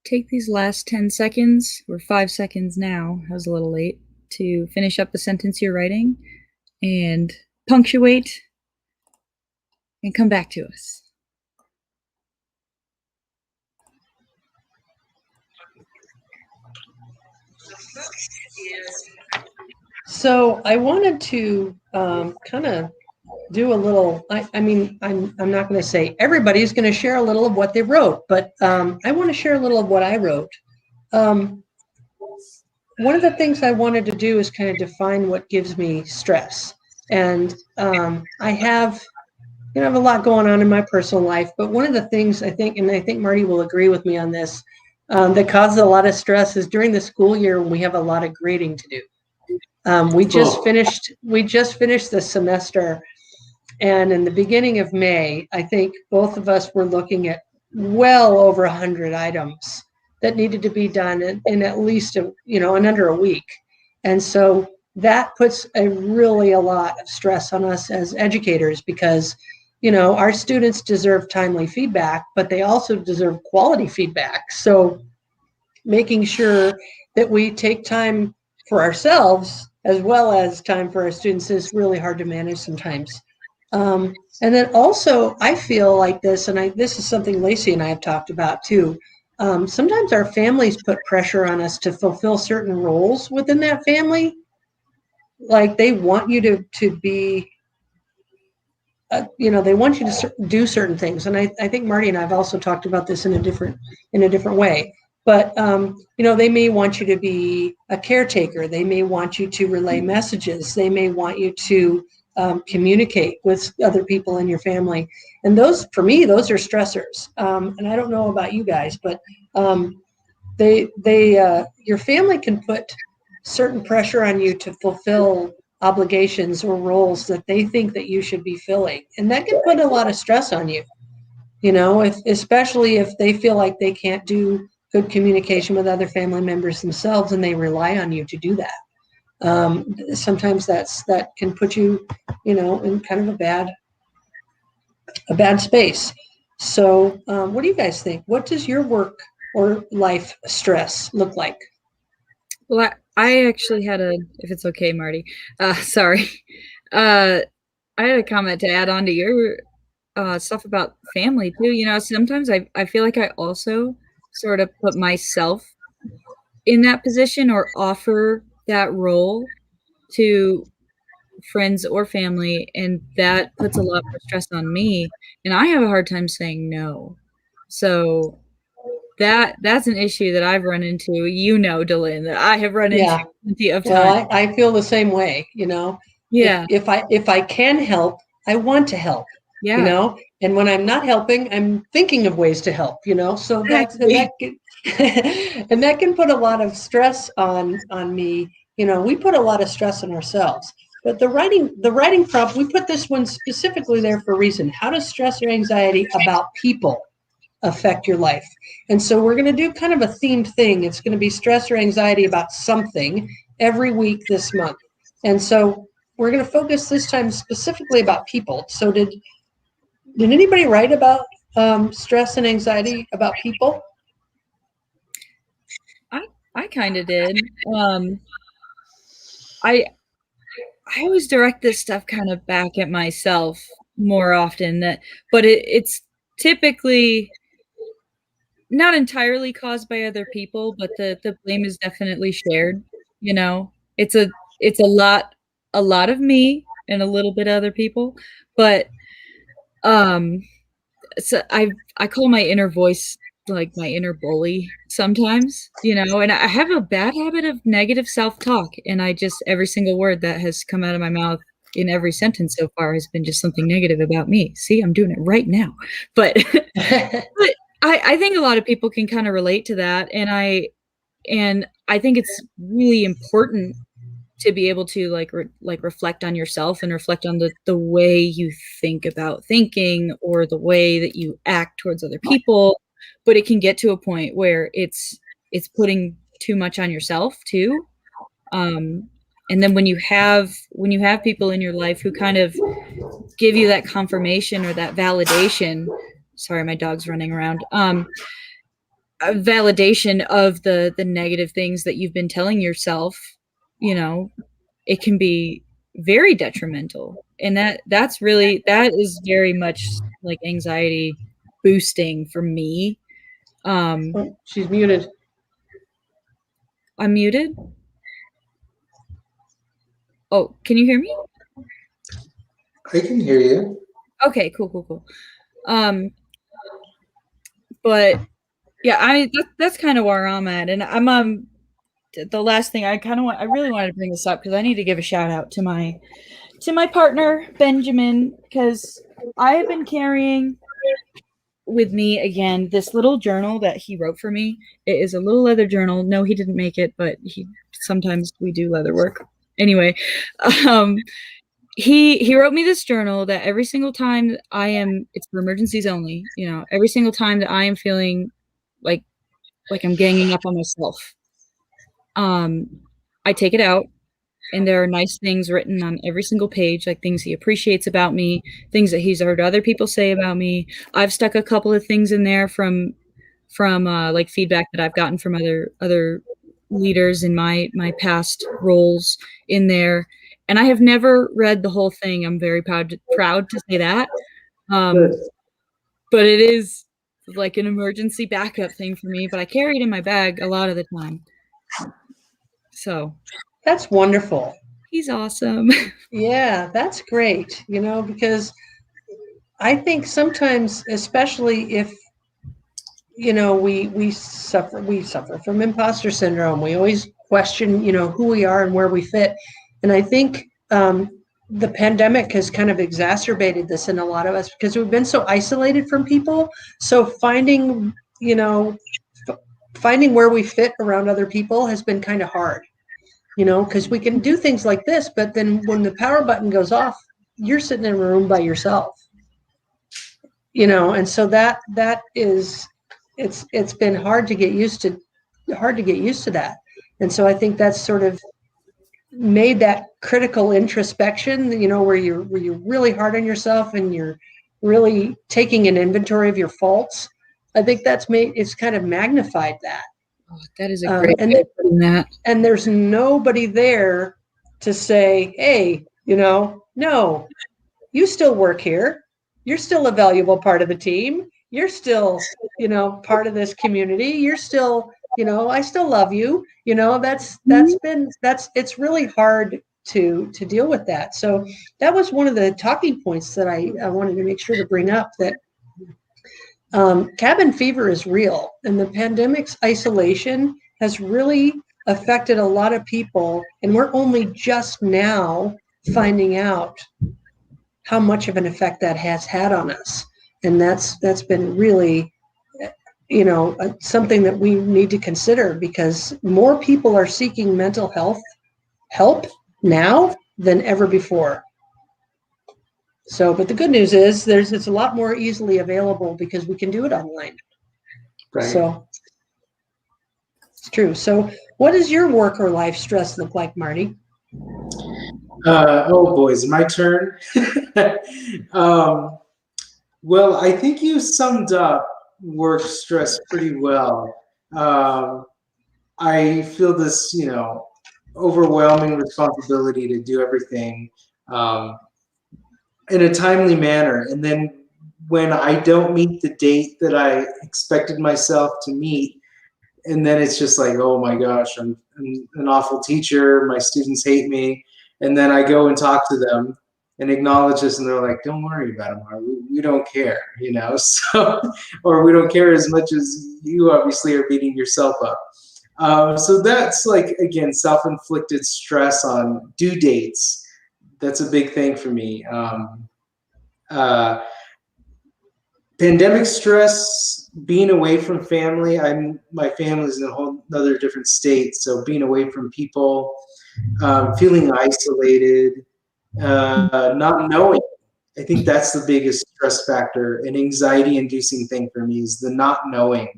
Take these last 10 seconds, or 5 seconds now, I was a little late, to finish up the sentence you're writing and punctuate and come back to us.
So I wanted to kind of do a little, I mean, I'm not going to say everybody's going to share a little of what they wrote, but I want to share a little of what I wrote. One of the things I wanted to do is kind of define what gives me stress. And I have a lot going on in my personal life, but one of the things I think, and I think Marty will agree with me on this, that causes a lot of stress is during the school year when we have a lot of grading to do. We just finished the semester, and in the beginning of May, I think both of us were looking at well over 100 items that needed to be done in at least in under a week. And so that puts a lot of stress on us as educators because our students deserve timely feedback, but they also deserve quality feedback. So making sure that we take time for ourselves as well as time for our students is really hard to manage sometimes. And then also, I feel like this, and this is something Lacey and I have talked about too. Sometimes our families put pressure on us to fulfill certain roles within that family. Like they want you to be, they want you to do certain things. And I think Marty and I have also talked about this in a different way. But, they may want you to be a caretaker. They may want you to relay messages. They may want you to communicate with other people in your family. And those, for me, those are stressors. And I don't know about you guys, but your family can put certain pressure on you to fulfill obligations or roles that they think that you should be filling. And that can put a lot of stress on you, especially if they feel like they can't do good communication with other family members themselves and they rely on you to do that. Sometimes that can put you, in kind of a bad space. So what do you guys think? What does your work or life stress look like?
Well, I actually had if it's okay, Marty, sorry. I had a comment to add on to your stuff about family too. Sometimes I feel like I also sort of put myself in that position or offer that role to friends or family, and that puts a lot more stress on me, and I have a hard time saying no. So that's an issue that I've run into, Delynn, that I have run into plenty of times.
Well, I feel the same way,
Yeah.
If I can help, I want to help.
Yeah.
And when I'm not helping, I'm thinking of ways to help, so
Exactly.
and that can put a lot of stress on me. We put a lot of stress on ourselves. But the writing prompt, we put this one specifically there for a reason. How does stress or anxiety about people affect your life? And so we're going to do kind of a themed thing. It's going to be stress or anxiety about something every week this month. And so we're going to focus this time specifically about people. So did anybody write about stress and anxiety about people?
I kind of did. I always direct this stuff kind of back at myself more often, but it's typically not entirely caused by other people, but the blame is definitely shared. It's a lot of me and a little bit of other people. But so I call my inner voice like my inner bully sometimes, and I have a bad habit of negative self-talk, and I just every single word that has come out of my mouth in every sentence so far has been just something negative about me. See, I'm doing it right now. But but I think a lot of people can kind of relate to that, and I think it's really important to be able to reflect on yourself and reflect on the way you think about thinking or the way that you act towards other people. But it can get to a point where it's putting too much on yourself too. And then when you have people in your life who kind of give you that confirmation or that validation, sorry, my dog's running around, a validation of the negative things that you've been telling yourself, it can be very detrimental. And that is very much like anxiety boosting for me.
Oh, she's muted.
I'm muted. Oh, can you hear me?
I can hear you.
Okay, cool. But yeah, that's kind of where I'm at. And I'm the last thing I really wanted to bring this up because I need to give a shout out to my partner Benjamin, because I have been carrying with me again this little journal that he wrote for me. It is a little leather journal. No, he didn't make it, but sometimes we do leather work. Anyway, he wrote me this journal that every single time it's for emergencies only, every single time that I am feeling like I'm ganging up on myself, I take it out, and there are nice things written on every single page, like things he appreciates about me, things that he's heard other people say about me. I've stuck a couple of things in there from like feedback that I've gotten from other leaders in my past roles in there. And I have never read the whole thing. I'm very proud to say that. But it is like an emergency backup thing for me, but I carry it in my bag a lot of the time. So
that's wonderful.
He's awesome.
Yeah, that's great. Because I think sometimes, especially if we suffer from imposter syndrome, we always question who we are and where we fit. And I think the pandemic has kind of exacerbated this in a lot of us because we've been so isolated from people. So finding where we fit around other people has been kind of hard, because we can do things like this, but then when the power button goes off, you're sitting in a room by yourself, and so that is, it's been hard to get used to that. And so I think that's sort of made that critical introspection, where you're really hard on yourself and you're really taking an inventory of your faults. I think it's kind of magnified that.
Oh, that is a great way of putting that.
And there's nobody there to say, hey, no, you still work here. You're still a valuable part of the team. You're still, part of this community. You're still, I still love you. It's really hard to deal with that. So that was one of the talking points that I wanted to make sure to bring up, that cabin fever is real, and the pandemic's isolation has really affected a lot of people, and we're only just now finding out how much of an effect that has had on us. And that's been really, something that we need to consider, because more people are seeking mental health help now than ever before. So, but the good news is it's a lot more easily available because we can do it online. Right. So it's true. So what does your work or life stress look like, Marty?
Oh boy, is it my turn? Well, I think you summed up work stress pretty well. I feel this, overwhelming responsibility to do everything in a timely manner. And then when I don't meet the date that I expected myself to meet, and then it's just like, oh my gosh, I'm an awful teacher. My students hate me. And then I go and talk to them, and acknowledge this, and they're like, don't worry about it, we don't care, you know. So, or we don't care as much as you obviously are beating yourself up. So that's like, again, self-inflicted stress on due dates. That's a big thing for me. Pandemic stress, being away from family. My family's in a whole other different state, so being away from people, feeling isolated, not knowing. I think that's the biggest stress factor, an anxiety-inducing thing for me, is the not knowing.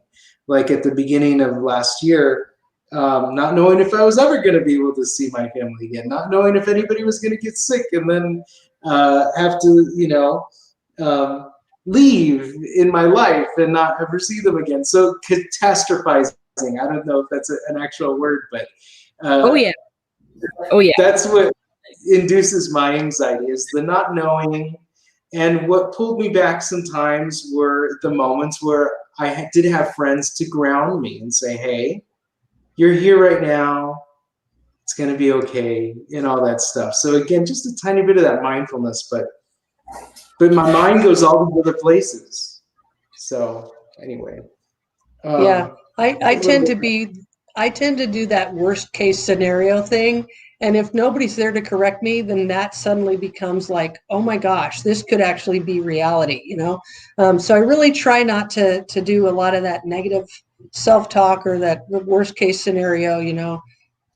Like at the beginning of last year, not knowing if I was ever going to be able to see my family again, not knowing if anybody was going to get sick and then have to, you know, leave in my life and not ever see them again. So catastrophizing. I don't know if that's an actual word, but
oh yeah,
that's what induces my anxiety, is the not knowing. And what pulled me back sometimes were the moments where I did have friends to ground me and say, hey, you're here right now, it's going to be okay, and all that stuff. So again, just a tiny bit of that mindfulness, but my mind goes all these other places. So anyway.
Yeah, I tend to do that worst case scenario thing. And if nobody's there to correct me, then that suddenly becomes like, oh my gosh, this could actually be reality, you know? So I really try not to do a lot of that negative self-talk or that worst case scenario, you know?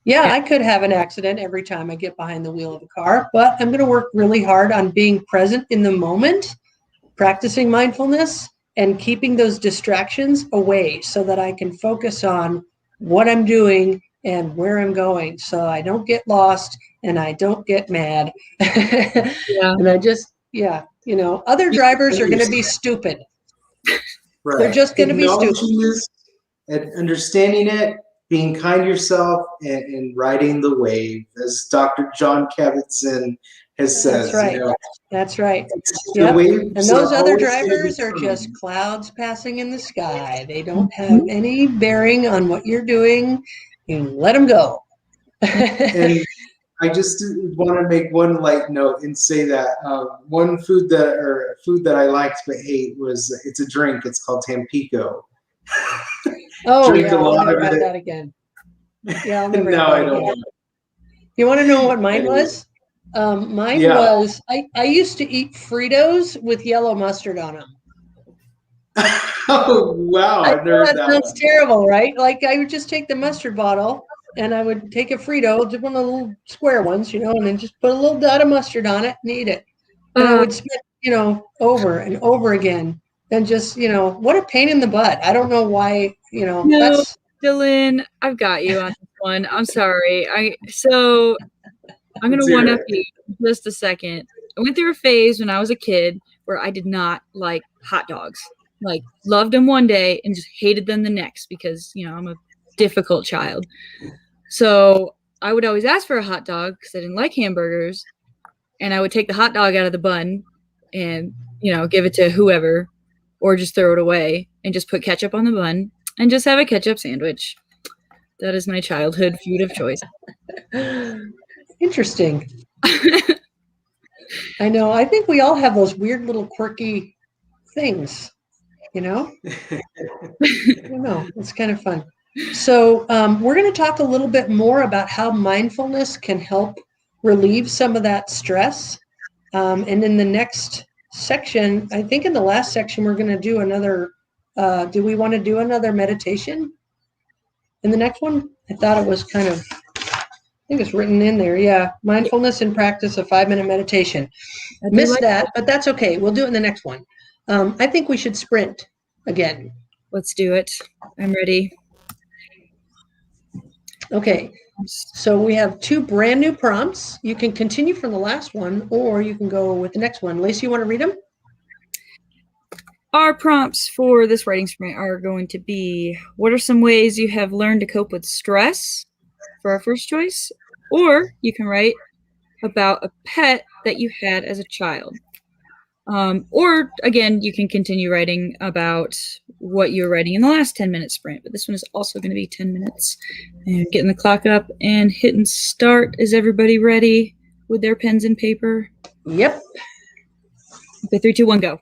Yeah, I could have an accident every time I get behind the wheel of a car, but I'm going to work really hard on being present in the moment, practicing mindfulness, and keeping those distractions away so that I can focus on what I'm doing and where I'm going, so I don't get lost and I don't get mad.
yeah.
And I just, you know, other drivers are going to be stupid.
Right.
They're just going to be stupid.
And understanding it, being kind to yourself, and riding the wave, as Dr. John Kabat-Zinn has said.
That's right.
You know,
that's right.
the
Yep.
waves
And those
are
other
always gonna be
drivers are
coming.
just clouds passing in the sky. They don't have any bearing on what you're doing. You let them go.
And I just want to make one light note and say that one food that I liked but hate was, it's a drink. It's called Tampico.
Oh,
Drink
yeah,
a lot
I'll never
of
have
it.
that again. Yeah, I'll never
No,
have
I
that
don't
again.
want
You want to know what mine
Anyway.
was? Mine
Yeah.
was, I used to eat Fritos with yellow mustard on them.
Oh, wow.
I
I've never
know
heard
that
that
sounds
one.
terrible, right? Like I would just take the mustard bottle and I would take a Frito, just one of the little square ones, you know, and then just put a little dot of mustard on it and eat it. And I would spit, you know, over and over again. And just, you know, what a pain in the butt. I don't know why, you know,
No,
that's
Dylan, I've got you on this one. I'm sorry. I'm gonna one up you in just a second. I went through a phase when I was a kid where I did not like hot dogs. Like, loved them one day and just hated them the next because, you know, I'm a difficult child. So I would always ask for a hot dog because I didn't like hamburgers, and I would take the hot dog out of the bun and, you know, give it to whoever, or just throw it away and just put ketchup on the bun and just have a ketchup sandwich. That is my childhood food of choice.
interesting. I know. I think we all have those weird little quirky things, you know? I don't know. It's kind of fun. So we're going to talk a little bit more about how mindfulness can help relieve some of that stress. And in the next section, I think in the last section, we're going to do another, do we want to do another meditation in the next one? I thought it was kind of, I think it's written in there. Yeah. Mindfulness and practice a 5-minute meditation. Missed that, but that's okay. We'll do it in the next one. I think we should sprint again.
Let's do it. I'm ready.
Okay. So we have 2 brand new prompts. You can continue from the last one, or you can go with the next one. Lacey, you want to read them?
Our prompts for this writing sprint are going to be, what are some ways you have learned to cope with stress, for our first choice? Or you can write about a pet that you had as a child. Or again, you can continue writing about what you were writing in the last 10-minute sprint, but this one is also going to be 10 minutes. And getting the clock up and hitting start. Is everybody ready with their pens and paper?
Yep.
Okay, 3, 2, 1, go.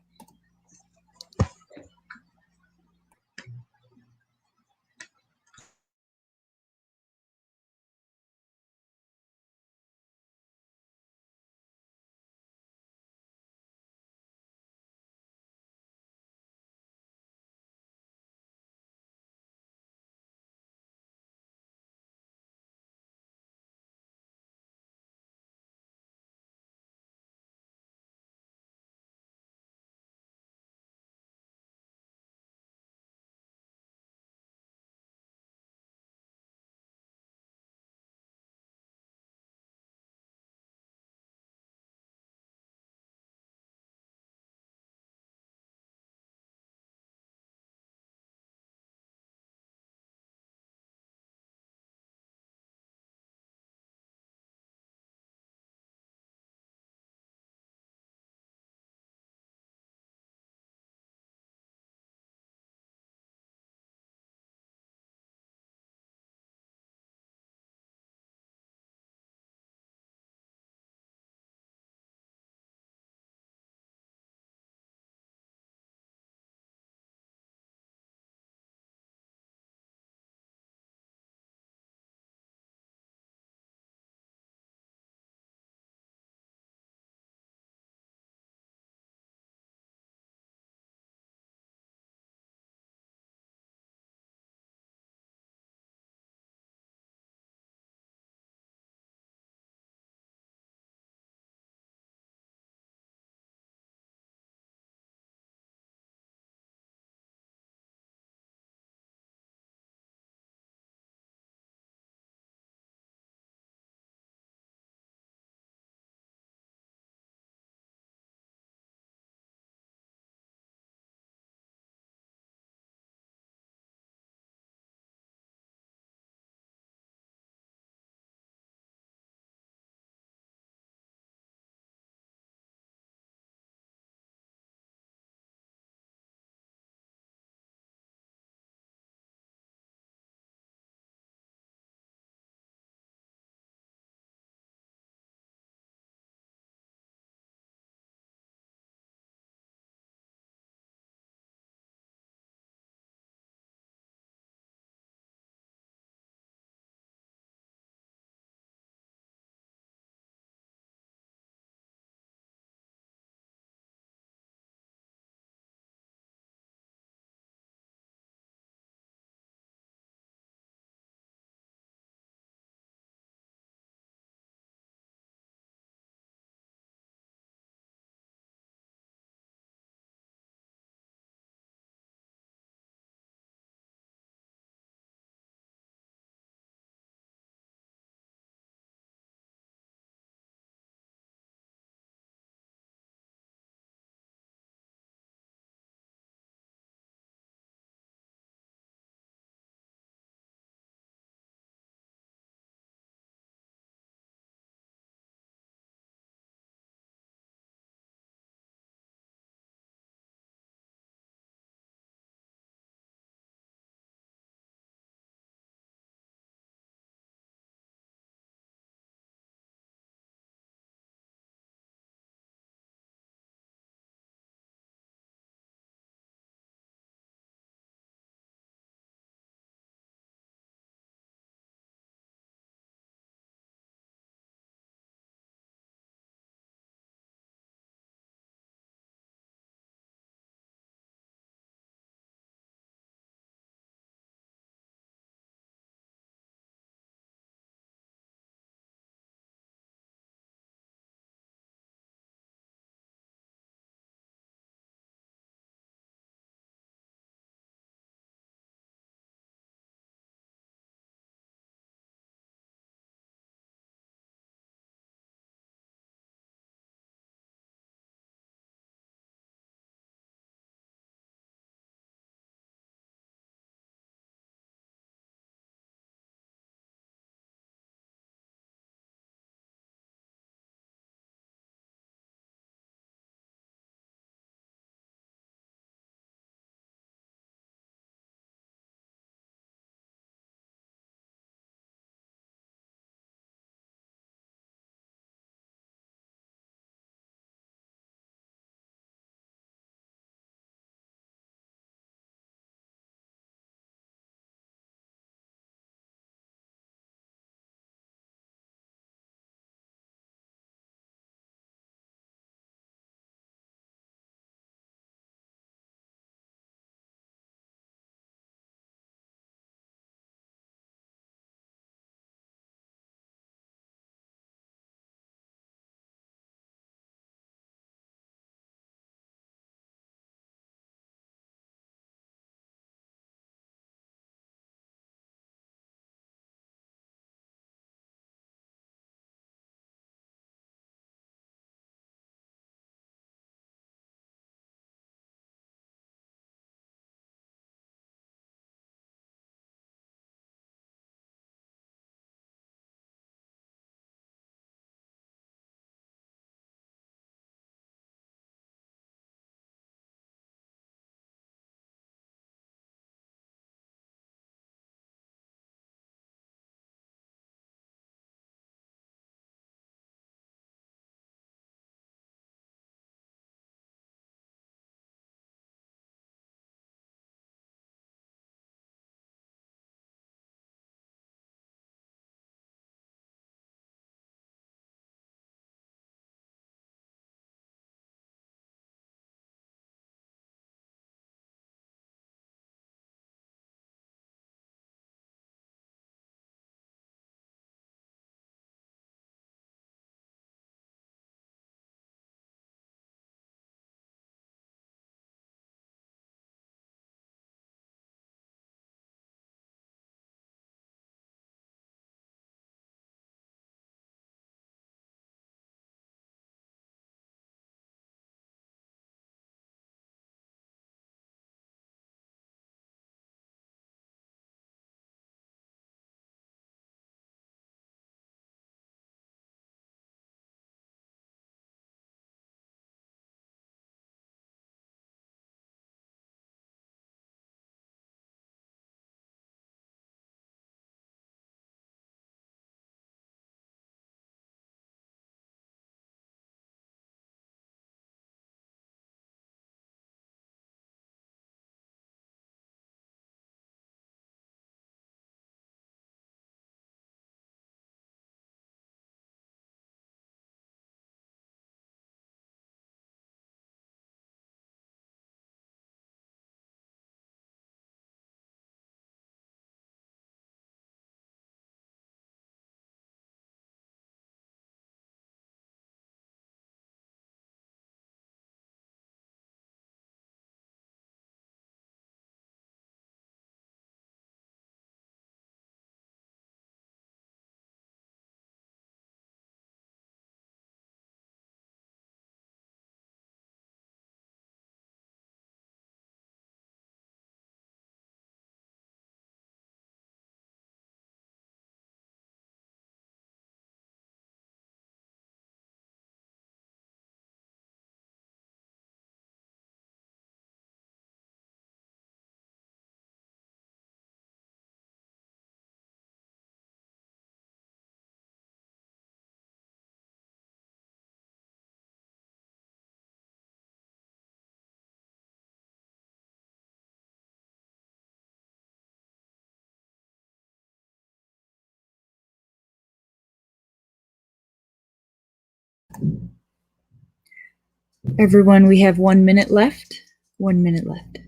Everyone, we have 1 minute left. 1 minute left.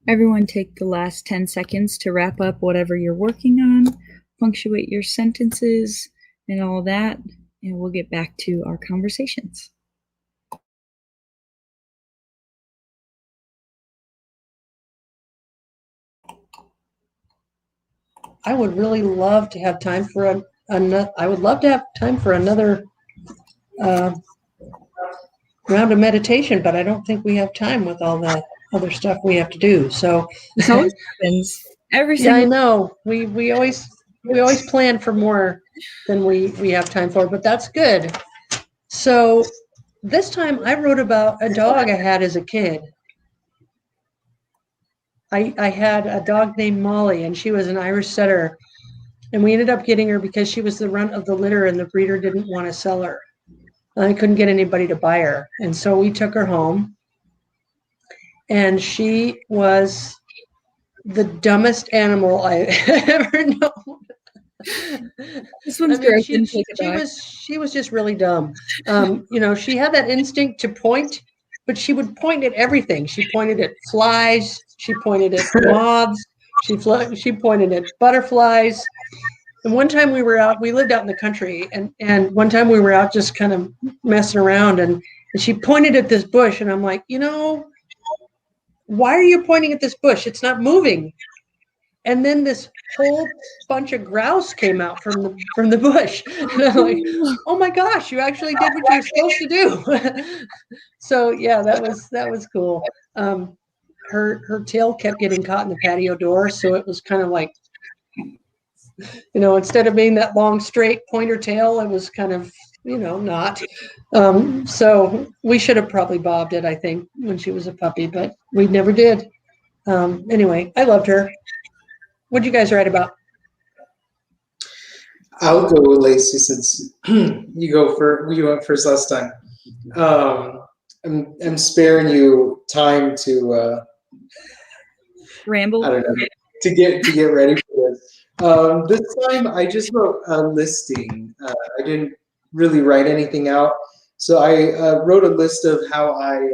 Everyone take the last 10 seconds to wrap up whatever you're working on, punctuate your sentences and all that, and we'll get back to our conversations.
I would really love to have time for another round of meditation, but I don't think we have time with all the other stuff we have to do. So
This always happens.
yeah, I know. We always plan for more than we have time for, but that's good. So this time I wrote about a dog I had as a kid. I had a dog named Molly, and she was an Irish setter. And we ended up getting her because she was the runt of the litter and the breeder didn't want to sell her. I couldn't get anybody to buy her. And so we took her home. And she was the dumbest animal I ever known.
This one's gross.
She was just really dumb. She had that instinct to point, but she would point at everything. She pointed at flies. She pointed at moths. She pointed at butterflies. And one time we lived out in the country, and one time we were out just kind of messing around, and she pointed at this bush, and I'm like, why are you pointing at this bush? It's not moving. And then this whole bunch of grouse came out from the bush. And I'm like, oh my gosh, you actually did what you're supposed to do. So yeah, that was cool. Her tail kept getting caught in the patio door, so it was kind of like, instead of being that long straight pointer tail, it was kind of, not. So we should have probably bobbed it, I think, when she was a puppy, but we never did. Anyway, I loved her. What'd you guys write about?
I'll go, Lacey, since you went first last time. I'm sparing you time to
ramble.
I don't know, to get ready for this. This time I just wrote a listing. I didn't really write anything out. So I wrote a list of how I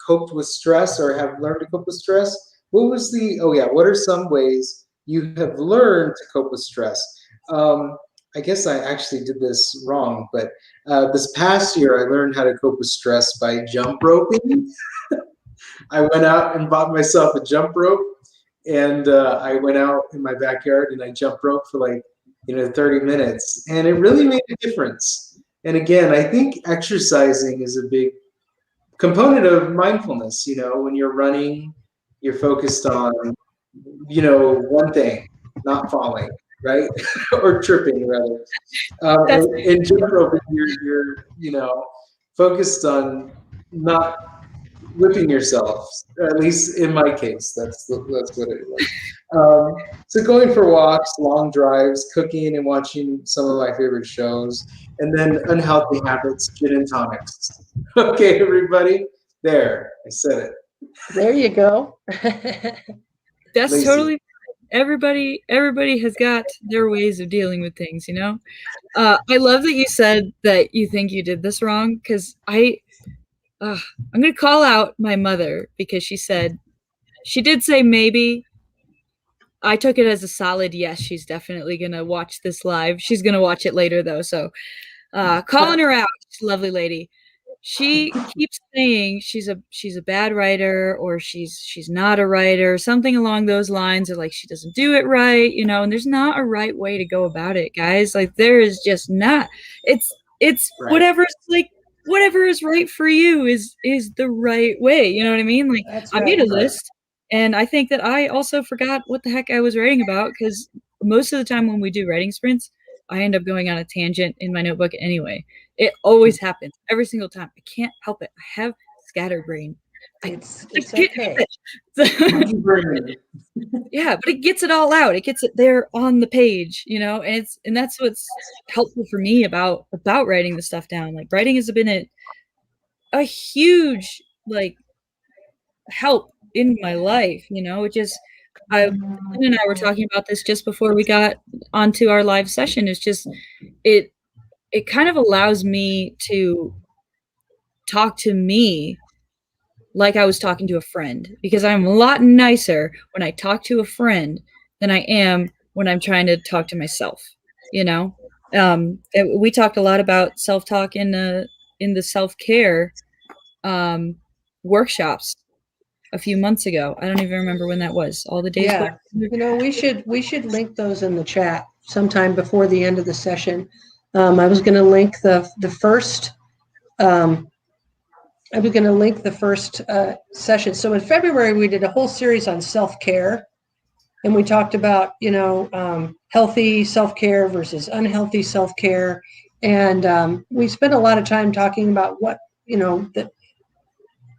coped with stress, or have learned to cope with stress. What are some ways you have learned to cope with stress? I guess I actually did this wrong, but this past year I learned how to cope with stress by jump roping. I went out and bought myself a jump rope, and I went out in my backyard and I jump rope for 30 minutes, and it really made a difference. And again, I think exercising is a big component of mindfulness. When you're running, you're focused on one thing, not falling, right? Or tripping, rather. In jump roping, you're focused on not whipping yourself. At least in my case, that's what it was. So going for walks, long drives, cooking and watching some of my favorite shows, and then unhealthy habits, gin and tonics. Okay, everybody, there, I said it.
There you go.
That's Lacey. Totally. Everybody has got their ways of dealing with things, I love that you said that you think you did this wrong, because I'm going to call out my mother, because she did say maybe. I took it as a solid yes. She's definitely going to watch this live. She's going to watch it later, though. So calling her out, lovely lady. She keeps saying she's a bad writer, or she's not a writer, something along those lines, or she doesn't do it right, and there's not a right way to go about it, guys. There is just not. it's
Right.
whatever is right for you is the right way. You know what I mean? Like,
That's
I
right.
made a list, and I think that I also forgot what the heck I was writing about, because most of the time when we do writing sprints, I end up going on a tangent in my notebook anyway. It always happens every single time. I can't help it. I have scatterbrain.
It's
can't
okay.
help it. Yeah, but it gets it all out. It gets it there on the page, you know, and that's what's helpful for me about writing the stuff down. Like, writing has been a huge, like, help in my life, you know. It just Lynn and I were talking about this just before we got onto our live session. It's just it kind of allows me to talk to me like I was talking to a friend, because I'm a lot nicer when I talk to a friend than I am when I'm trying to talk to myself, you know? We talked a lot about self-talk in the self-care workshops a few months ago. I don't even remember when that was. All the days.
Yeah. You know, we should link those in the chat sometime before the end of the session. I was going to link the first session. So in February, we did a whole series on self-care, and we talked about, you know, healthy self-care versus unhealthy self-care. And we spent a lot of time talking about what, you know, that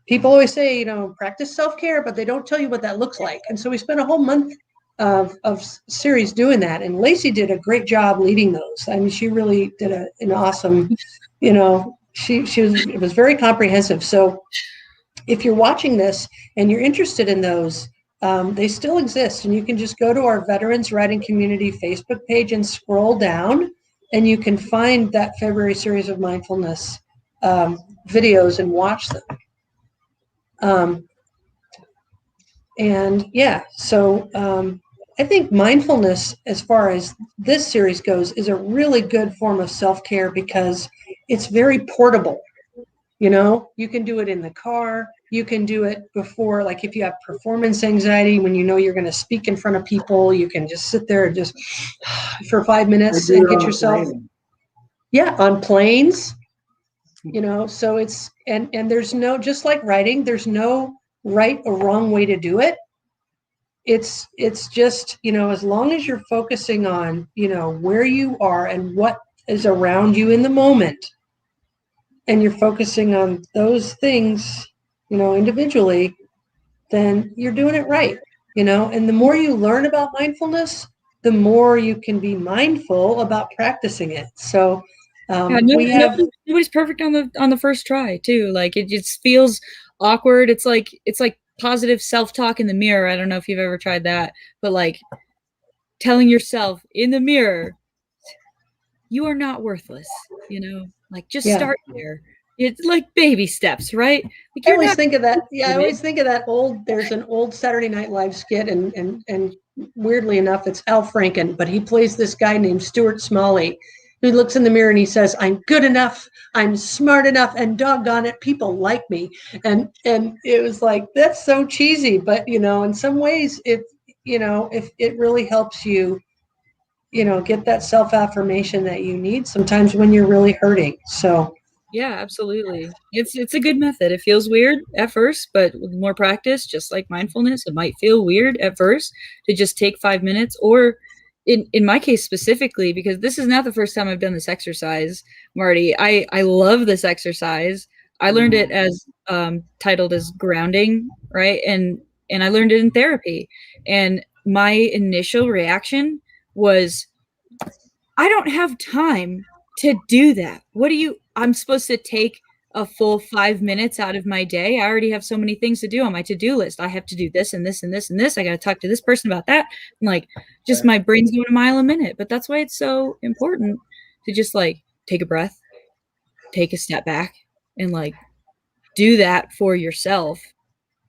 people always say, you know, practice self-care, but they don't tell you what that looks like. And so we spent a whole month of series doing that. And Lacey did a great job leading those. I mean, she really did an awesome, you know, it was very comprehensive. So if you're watching this and you're interested in those, they still exist. And you can just go to our Veterans Writing Community Facebook page and scroll down, and you can find that February series of mindfulness videos and watch them. And yeah, so I think mindfulness, as far as this series goes, is a really good form of self-care because it's very portable. You know, you can do it in the car. You can do it before, like if you have performance anxiety, when you know you're going to speak in front of people, you can just sit there and just for 5 minutes and get yourself. Yeah, on planes. You know, so it's and there's no, just like writing, there's no right or wrong way to do it. It's just, you know, as long as you're focusing on, you know, where you are and what is around you in the moment, and you're focusing on those things, you know, individually, then you're doing it right, you know. And the more you learn about mindfulness, the more you can be mindful about practicing it. So
nobody's perfect on the first try too. Like, it just feels awkward. It's like positive self-talk in the mirror. I don't know if you've ever tried that, but like telling yourself in the mirror, you are not worthless, you know, like just start there. It's like baby steps, right? Like,
I always think of that. Yeah, I always think of that there's an old Saturday Night Live skit, and weirdly enough, it's Al Franken, but he plays this guy named Stuart Smalley, who looks in the mirror and he says, "I'm good enough, I'm smart enough, and doggone it, people like me." And it was like, that's so cheesy, but you know, in some ways, if it really helps you, you know, get that self-affirmation that you need sometimes when you're really hurting. So
yeah, absolutely. It's a good method. It feels weird at first, but with more practice, just like mindfulness, it might feel weird at first to just take 5 minutes. Or in my case specifically, because this is not the first time I've done this exercise, Marty. I love this exercise. I learned it as titled as grounding, right? And I learned it in therapy. And my initial reaction was, I don't have time to do that. I'm supposed to take a full 5 minutes out of my day. I already have so many things to do on my to-do list. I have to do this and this and this and this. I got to talk to this person about that. And like, just my brain's going a mile a minute. But that's why it's so important to just like take a breath, take a step back, and like do that for yourself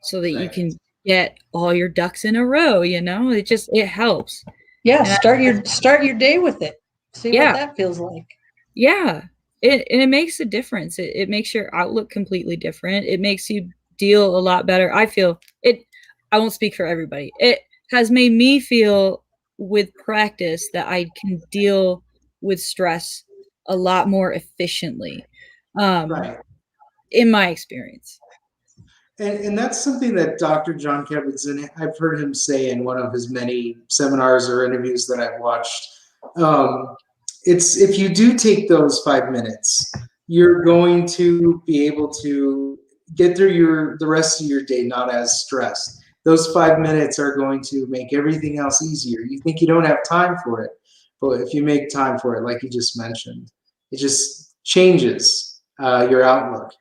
so that you can get all your ducks in a row, you know? It helps.
Yeah, start your day with it. See what that feels like.
Yeah. It makes a difference. It makes your outlook completely different. It makes you deal a lot better. I feel it. I won't speak for everybody. It has made me feel with practice that I can deal with stress a lot more efficiently,
Right.
in my experience.
And that's something that Dr. John Kabat-Zinn, I've heard him say in one of his many seminars or interviews that I've watched. It's if you do take those 5 minutes, you're going to be able to get through the rest of your day not as stressed. Those 5 minutes are going to make everything else easier. You think you don't have time for it, but if you make time for it, like you just mentioned, it just changes your outlook.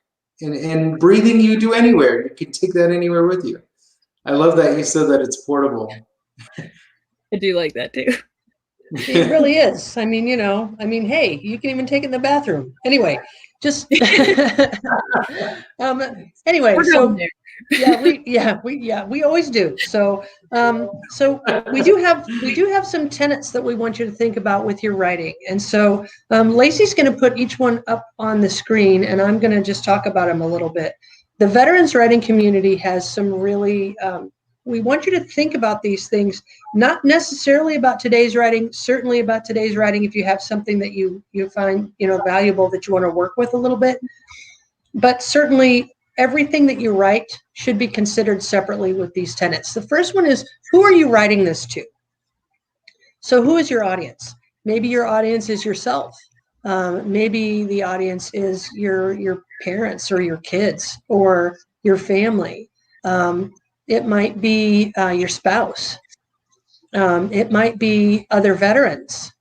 And breathing you do anywhere. You can take that anywhere with you. I love that you said that it's portable.
I do like that too.
It really is. I mean, hey, you can even take it in the bathroom. Anyway, just anyway,
We're
so
going there.
we always do. So we do have some tenets that we want you to think about with your writing. And so Lacey's going to put each one up on the screen, and I'm going to just talk about them a little bit. The veterans writing community has some really we want you to think about these things, not necessarily about today's writing, certainly about today's writing if you have something that you find valuable that you want to work with a little bit, but certainly everything that you write should be considered separately with these tenets. The first one is, who are you writing this to? So who is your audience? Maybe your audience is yourself. Maybe the audience is your parents or your kids or your family. It might be your spouse. It might be other veterans.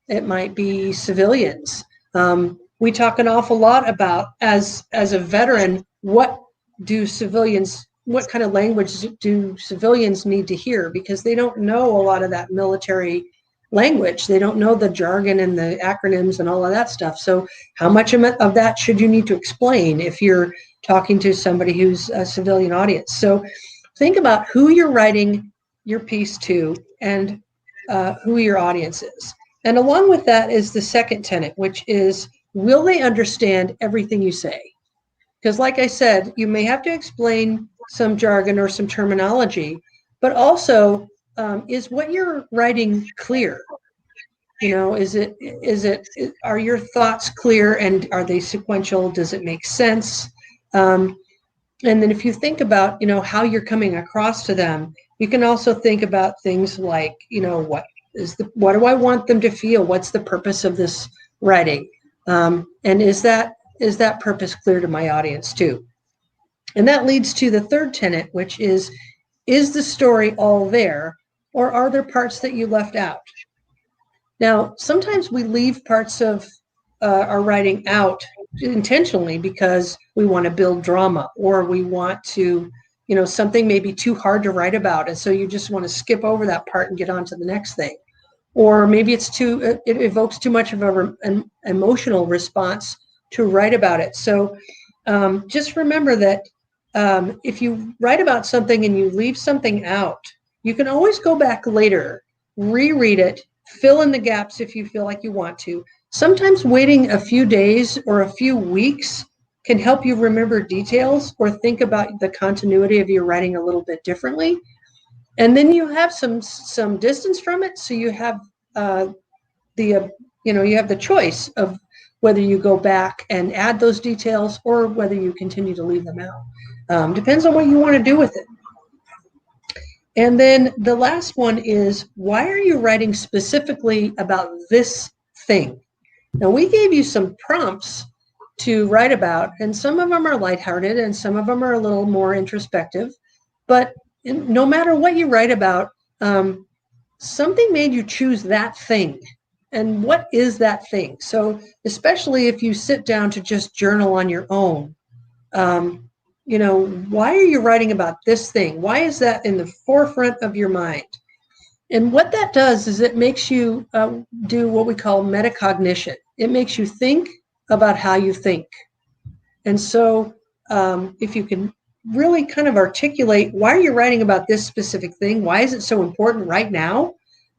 It might be civilians. We talk an awful lot about, as a veteran, what kind of language do civilians need to hear? Because they don't know a lot of that military language. They don't know the jargon and the acronyms and all of that stuff. So how much of that should you need to explain if you're talking to somebody who's a civilian audience? So think about who you're writing your piece to and who your audience is. And along with that is the second tenet, which is, will they understand everything you say? Because like I said, you may have to explain some jargon or some terminology, but also is what you're writing clear? Are your thoughts clear, and are they sequential? Does it make sense? And then if you think about, how you're coming across to them, you can also think about things like, what do I want them to feel? What's the purpose of this writing? And is that purpose clear to my audience too? And that leads to the third tenet, which is the story all there, or are there parts that you left out? Now, sometimes we leave parts of our writing out intentionally because we want to build drama, or we want to, something may be too hard to write about, and so you just want to skip over that part and get on to the next thing. Or maybe it evokes too much of an emotional response to write about it. So just remember that if you write about something and you leave something out, you can always go back later, reread it, fill in the gaps if you feel like you want to. Sometimes waiting a few days or a few weeks can help you remember details or think about the continuity of your writing a little bit differently. And then you have some distance from it, so you have you have the choice of whether you go back and add those details or whether you continue to leave them out. Depends on what you want to do with it. And then the last one is, why are you writing specifically about this thing? Now, we gave you some prompts to write about, and some of them are lighthearted and some of them are a little more introspective. But no matter what you write about, something made you choose that thing. And what is that thing? So especially if you sit down to just journal on your own, why are you writing about this thing? Why is that in the forefront of your mind? And what that does is it makes you do what we call metacognition. It makes you think about how you think. And so if you can really kind of articulate, why are you writing about this specific thing? Why is it so important right now?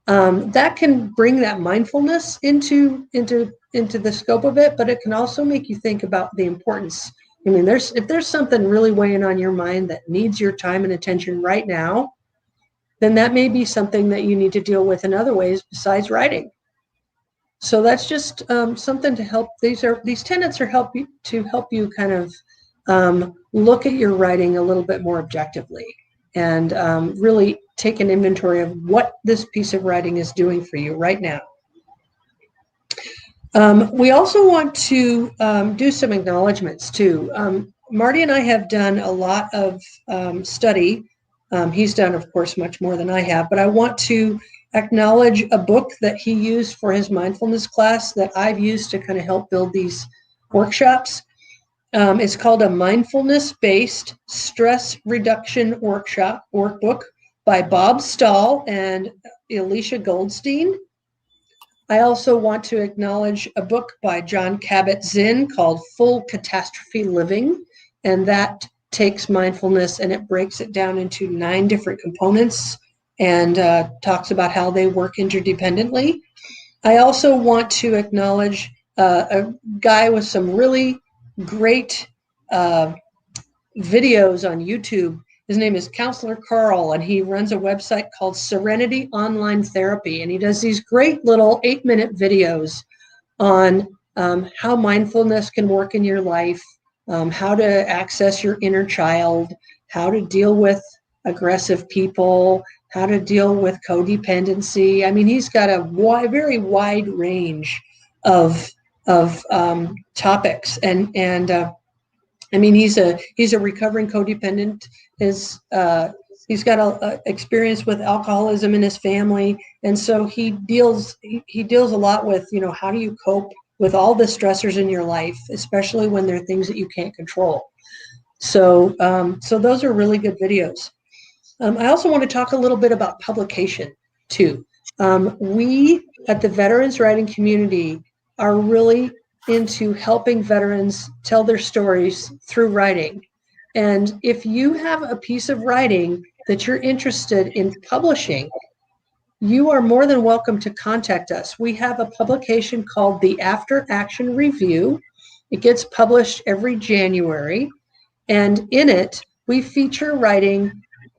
That can bring that mindfulness into the scope of it, but it can also make you think about the importance. I mean, if there's something really weighing on your mind that needs your time and attention right now, then that may be something that you need to deal with in other ways besides writing. So that's just something to help. These tenets are help you kind of look at your writing a little bit more objectively, and really take an inventory of what this piece of writing is doing for you right now. We also want to do some acknowledgments too. Marty and I have done a lot of study. He's done, of course, much more than I have, but I want to acknowledge a book that he used for his mindfulness class that I've used to kind of help build these workshops. It's called a mindfulness-based stress reduction workbook by Bob Stahl and Alicia Goldstein. I also want to acknowledge a book by John Kabat-Zinn called Full Catastrophe Living, and that takes mindfulness and it breaks it down into 9 different components and talks about how they work interdependently. I also want to acknowledge a guy with some really great videos on YouTube. His name is Counselor Carl, and he runs a website called Serenity Online Therapy, and he does these great little 8-minute videos on how mindfulness can work in your life, how to access your inner child, how to deal with aggressive people, how to deal with codependency. I mean, he's got a very wide range of topics, and I mean, he's a recovering codependent. He's got a experience with alcoholism in his family, and so he deals a lot with, you know, how do you cope with all the stressors in your life, especially when there are things that you can't control. So so those are really good videos. I also want to talk a little bit about publication too. We at the Veterans Writing Community are really into helping veterans tell their stories through writing. And if you have a piece of writing that you're interested in publishing, you are more than welcome to contact us. We have a publication called the After Action Review. It gets published every January, and in it, we feature writing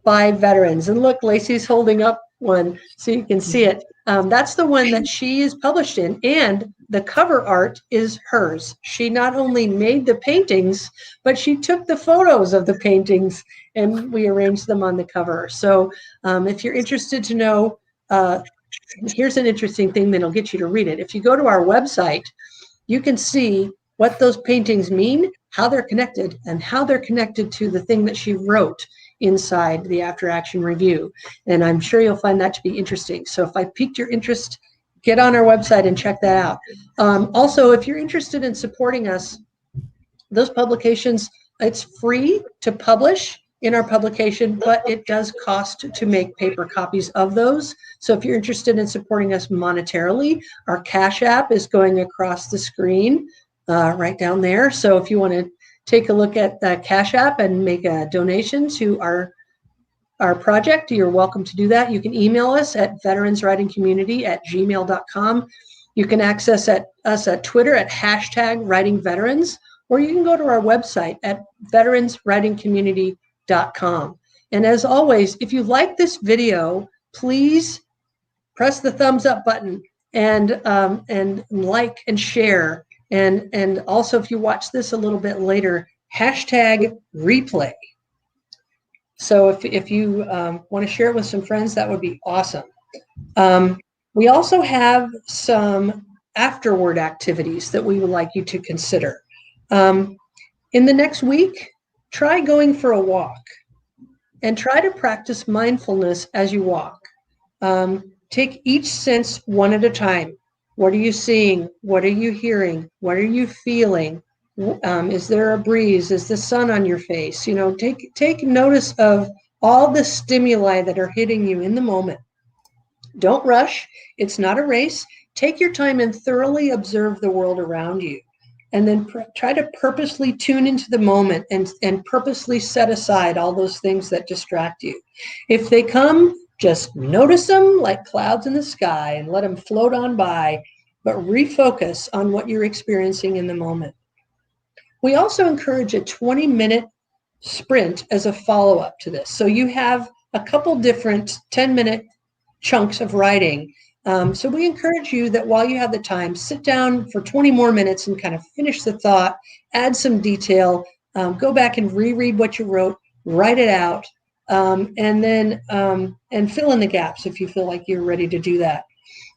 by veterans. And look, Lacey's holding up one so you can see it. That's the one that she is published in, and the cover art is hers. She not only made the paintings, but she took the photos of the paintings and we arranged them on the cover. So if you're interested to know, here's an interesting thing that'll get you to read it. If you go to our website, you can see what those paintings mean, how they're connected, and how they're connected to the thing that she wrote inside the After Action Review. And I'm sure you'll find that to be interesting. So if I piqued your interest, get on our website and check that out. Also, if you're interested in supporting us, those publications, it's free to publish in our publication, but it does cost to make paper copies of those. So if you're interested in supporting us monetarily, our Cash App is going across the screen right down there. So if you want to take a look at the Cash App and make a donation to our project, you're welcome to do that. You can email us at veteranswritingcommunity@gmail.com. You can access us at Twitter at #WritingVeterans, or you can go to our website at veteranswritingcommunity.com. And as always, if you like this video, please press the thumbs up button and like and share. And also, if you watch this a little bit later, #replay. So if you want to share it with some friends, that would be awesome. We also have some afterward activities that we would like you to consider. In the next week, try going for a walk and try to practice mindfulness as you walk. Take each sense one at a time. What are you seeing? What are you hearing? What are you feeling? Is there a breeze? Is the sun on your face? You know, take notice of all the stimuli that are hitting you in the moment. Don't rush. It's not a race. Take your time and thoroughly observe the world around you. And then try to purposely tune into the moment and purposely set aside all those things that distract you. If they come, just notice them like clouds in the sky and let them float on by, but refocus on what you're experiencing in the moment. We also encourage a 20-minute sprint as a follow-up to this. So you have a couple different 10-minute chunks of writing, So we encourage you that while you have the time, sit down for 20 more minutes and kind of finish the thought, add some detail, go back and reread what you wrote, write it out, and then and fill in the gaps if you feel like you're ready to do that.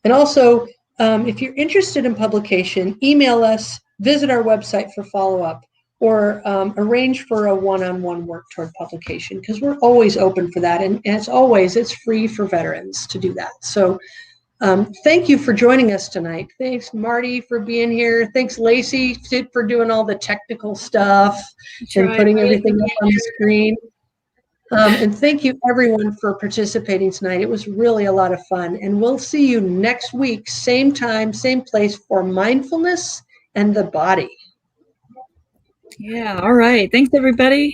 And also, if you're interested in publication, email us, visit our website for follow-up, or arrange for a one-on-one work toward publication, because we're always open for that. And as always, it's free for veterans to do that. So thank you for joining us tonight. Thanks, Marty, for being here. Thanks, Lacey, for doing all the technical stuff and putting everything up on the screen. And thank you, everyone, for participating tonight. It was really a lot of fun. And we'll see you next week, same time, same place, for mindfulness and the body.
Yeah. All right. Thanks, everybody.